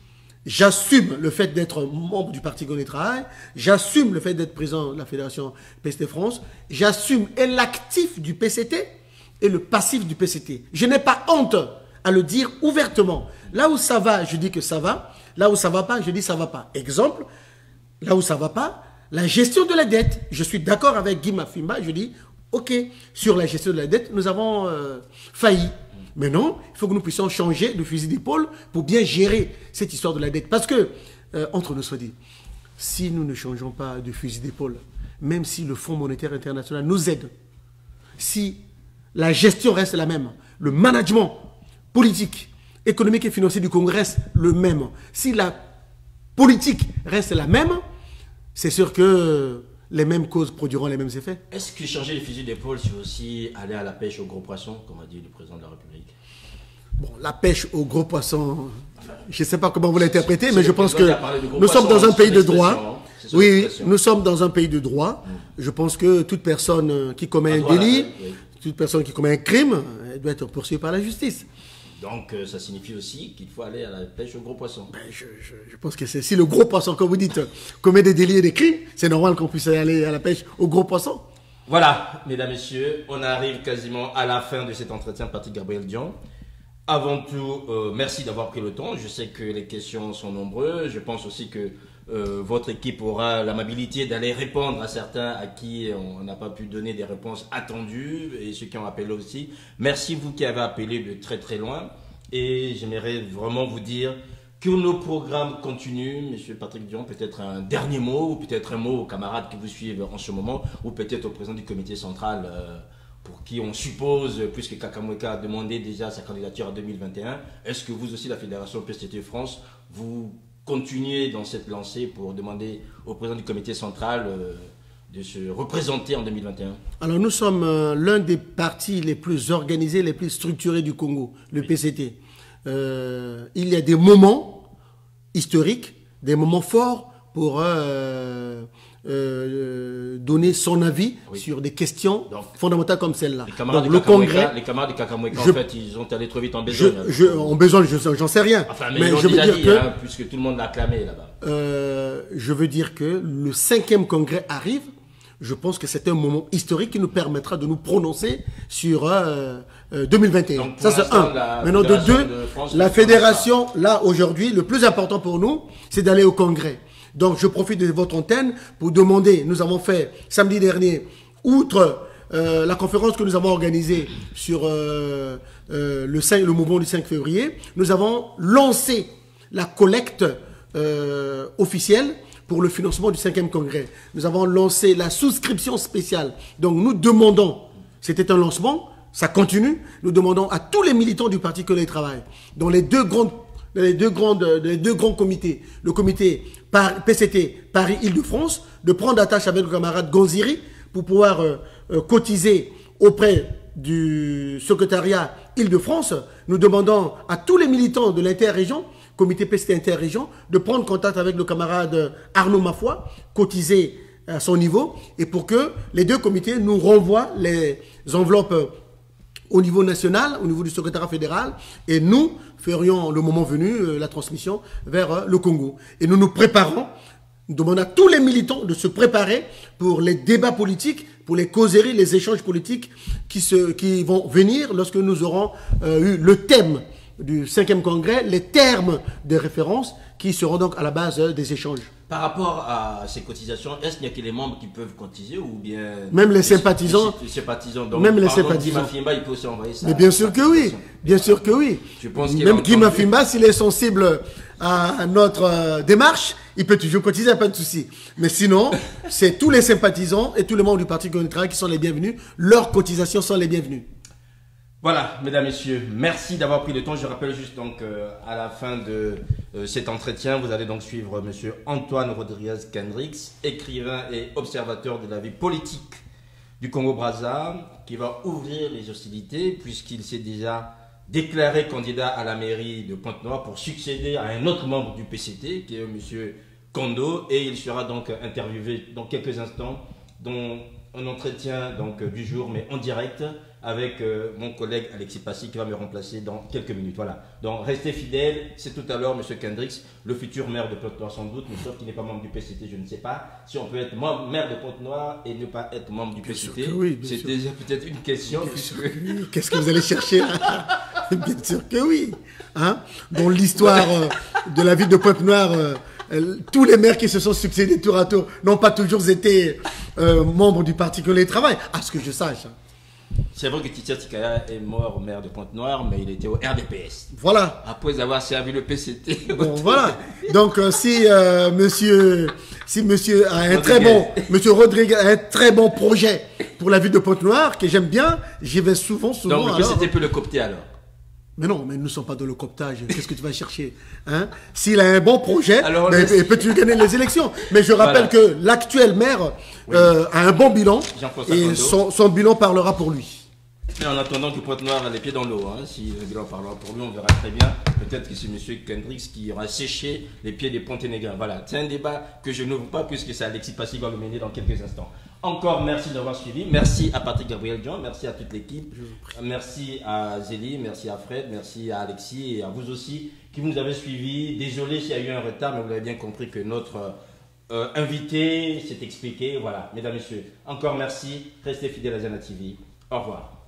B: j'assume le fait d'être membre du Parti congolais du travail, j'assume le fait d'être président de la Fédération PCT France, j'assume et l'actif du PCT et le passif du PCT. Je n'ai pas honte à le dire ouvertement. Là où ça va, je dis que ça va. Là où ça ne va pas, je dis ça ne va pas. Exemple, là où ça ne va pas, la gestion de la dette. Je suis d'accord avec Guy Mafimba, je dis, ok, sur la gestion de la dette, nous avons failli. Mais non, il faut que nous puissions changer de fusil d'épaule pour bien gérer cette histoire de la dette. Parce que, entre nous soit dit, si nous ne changeons pas de fusil d'épaule, même si le Fonds monétaire international nous aide, si la gestion reste la même, le management politique, économique et financier du Congrès reste le même, si la politique reste la même, c'est sûr que les mêmes causes produiront les mêmes effets.
A: Est-ce que changer les fusils d'épaule, c'est aussi aller à la pêche aux gros poissons, comme a dit le président de la République?
B: Bon, la pêche aux gros poissons, je ne sais pas comment vous l'interprétez, mais je pense que nous sommes dans un pays de droit. Oui, nous sommes dans un pays de droit. Je pense que toute personne qui commet un délit, toute personne qui commet un crime, elle doit être poursuivie par la justice.
A: Donc, ça signifie aussi qu'il faut aller à la pêche aux gros poissons.
B: Je pense que si le gros poisson, comme vous dites, commet des délits et des crimes, c'est normal qu'on puisse aller à la pêche aux gros poissons.
A: Voilà, mesdames, messieurs, on arrive quasiment à la fin de cet entretien, Patrick Gabriel-Dion. Avant tout, merci d'avoir pris le temps. Je sais que les questions sont nombreuses. Je pense aussi que votre équipe aura l'amabilité d'aller répondre à certains à qui on n'a pas pu donner des réponses attendues et ceux qui ont appelé aussi. Merci vous qui avez appelé de très très loin et j'aimerais vraiment vous dire que nos programmes continuent. Monsieur Patrick Dion, peut-être un dernier mot ou peut-être un mot aux camarades qui vous suivent en ce moment ou peut-être au président du comité central pour qui on suppose, puisque Kakamweka a demandé déjà sa candidature en 2021, est-ce que vous aussi, la Fédération PCT France, vous continuez dans cette lancée pour demander au président du comité central de se représenter en 2021?
B: Alors nous sommes l'un des partis les plus organisés, les plus structurés du Congo, le PCT. Il y a des moments historiques, des moments forts pour donner son avis sur des questions fondamentales comme celle-là.
A: Donc le Congrès, les camarades de Kakamweka, en fait, ils ont allé trop vite en besogne.
B: En besogne, j'en sais rien.
A: Enfin, mais je veux dire que, puisque tout le monde l'a acclamé là-bas.
B: Je veux dire que le 5e congrès arrive. Je pense que c'est un moment historique qui nous permettra de nous prononcer sur 2021. Donc, ça, c'est un. Maintenant, de deux, la fédération, là, aujourd'hui, le plus important pour nous, c'est d'aller au congrès. Donc, je profite de votre antenne pour demander, nous avons fait samedi dernier, outre la conférence que nous avons organisée sur le mouvement du 5 février, nous avons lancé la collecte officielle pour le financement du 5e congrès. Nous avons lancé la souscription spéciale. Donc nous demandons, c'était un lancement, ça continue, nous demandons à tous les militants du Parti que les travail, dans les deux grands comités, le comité PCT Paris-Île-de-France, de prendre attache avec le camarade Gonziri pour pouvoir cotiser auprès du secrétariat Île-de-France. Nous demandons à tous les militants de l'interrégion, comité PCT interrégion, de prendre contact avec le camarade Arnaud Mafoy, cotiser à son niveau, et pour que les deux comités nous renvoient les enveloppes au niveau national, au niveau du secrétariat fédéral, et nous ferions, le moment venu, la transmission vers le Congo. Et nous nous préparons, nous demandons à tous les militants de se préparer pour les débats politiques, pour les causeries, les échanges politiques qui vont venir lorsque nous aurons eu le thème du 5e congrès, les termes de référence qui seront donc à la base des échanges.
A: Par rapport à ces cotisations, est-ce qu'il y a que les membres qui peuvent cotiser ou bien...
B: Même les sympathisants.
A: Les sympathisants. Donc,
B: même les sympathisants.
A: Guy Mafimba, il peut aussi envoyer ça.
B: Mais bien sûr que oui. Bien sûr que oui.
A: Je pense
B: même Guy Mafimba, s'il est sensible à notre démarche, il peut toujours cotiser, pas de souci. Mais sinon, c'est tous les sympathisants et tous les membres du Parti communiste qui sont les bienvenus. Leurs cotisations sont les bienvenues.
A: Voilà, mesdames, messieurs, merci d'avoir pris le temps. Je rappelle juste donc à la fin de cet entretien, vous allez donc suivre monsieur Antoine Rodriguez-Kendricks, écrivain et observateur de la vie politique du Congo-Brazza, qui va ouvrir les hostilités puisqu'il s'est déjà déclaré candidat à la mairie de Pointe-Noire pour succéder à un autre membre du PCT, qui est monsieur Kondo, et il sera donc interviewé dans quelques instants, dont un entretien donc du jour, mais en direct, avec mon collègue Alexis Passy qui va me remplacer dans quelques minutes. Voilà. Donc restez fidèles. C'est tout à l'heure, M. Kendricks, le futur maire de Pointe-Noire sans doute, mais sauf qu'il n'est pas membre du PCT, je ne sais pas. Si on peut être maire de Pointe-Noire et ne pas être membre du PCT, oui, c'est déjà peut-être une question.
B: Qu'est-ce que vous allez chercher là? Bien sûr que oui. Hein? Dans l'histoire de la ville de Pointe-Noire, tous les maires qui se sont succédés tour à tour n'ont pas toujours été membres du Parti que les travail, à ce que je sache.
A: C'est vrai que Titia Tikaya est mort maire de Pointe-Noire, mais il était au RDPS.
B: Voilà.
A: Après avoir servi le PCT.
B: Bon, voilà. Donc, si monsieur a un très bon, monsieur Rodriguez a un très bon projet pour la ville de Pointe-Noire, que j'aime bien, j'y vais souvent.
A: Donc, le PCT peut le coopter alors?
B: Mais non, mais nous ne sommes pas dans le cooptage. Qu'est-ce que tu vas chercher, hein? S'il a un bon projet, il peut toujours gagner les élections. Mais je rappelle que l'actuel maire a un bon bilan et son bilan parlera pour lui.
A: Mais en attendant que Pointe-Noire a les pieds dans l'eau, hein, si le bilan parlera pour lui, on verra très bien. Peut-être que c'est M. Kendricks qui aura séché les pieds des Ponténégrins. Voilà, c'est un débat que je n'ouvre pas puisque c'est Alexis Passy qui va le mener dans quelques instants. Encore merci d'avoir suivi. Merci à Patrick Gabriel Dion, merci à toute l'équipe. Merci à Zélie, merci à Fred, merci à Alexis et à vous aussi qui nous avez suivis. Désolé s'il y a eu un retard, mais vous avez bien compris que notre invité s'est expliqué. Voilà, mesdames, messieurs, encore merci. Restez fidèles à Zana TV. Au revoir.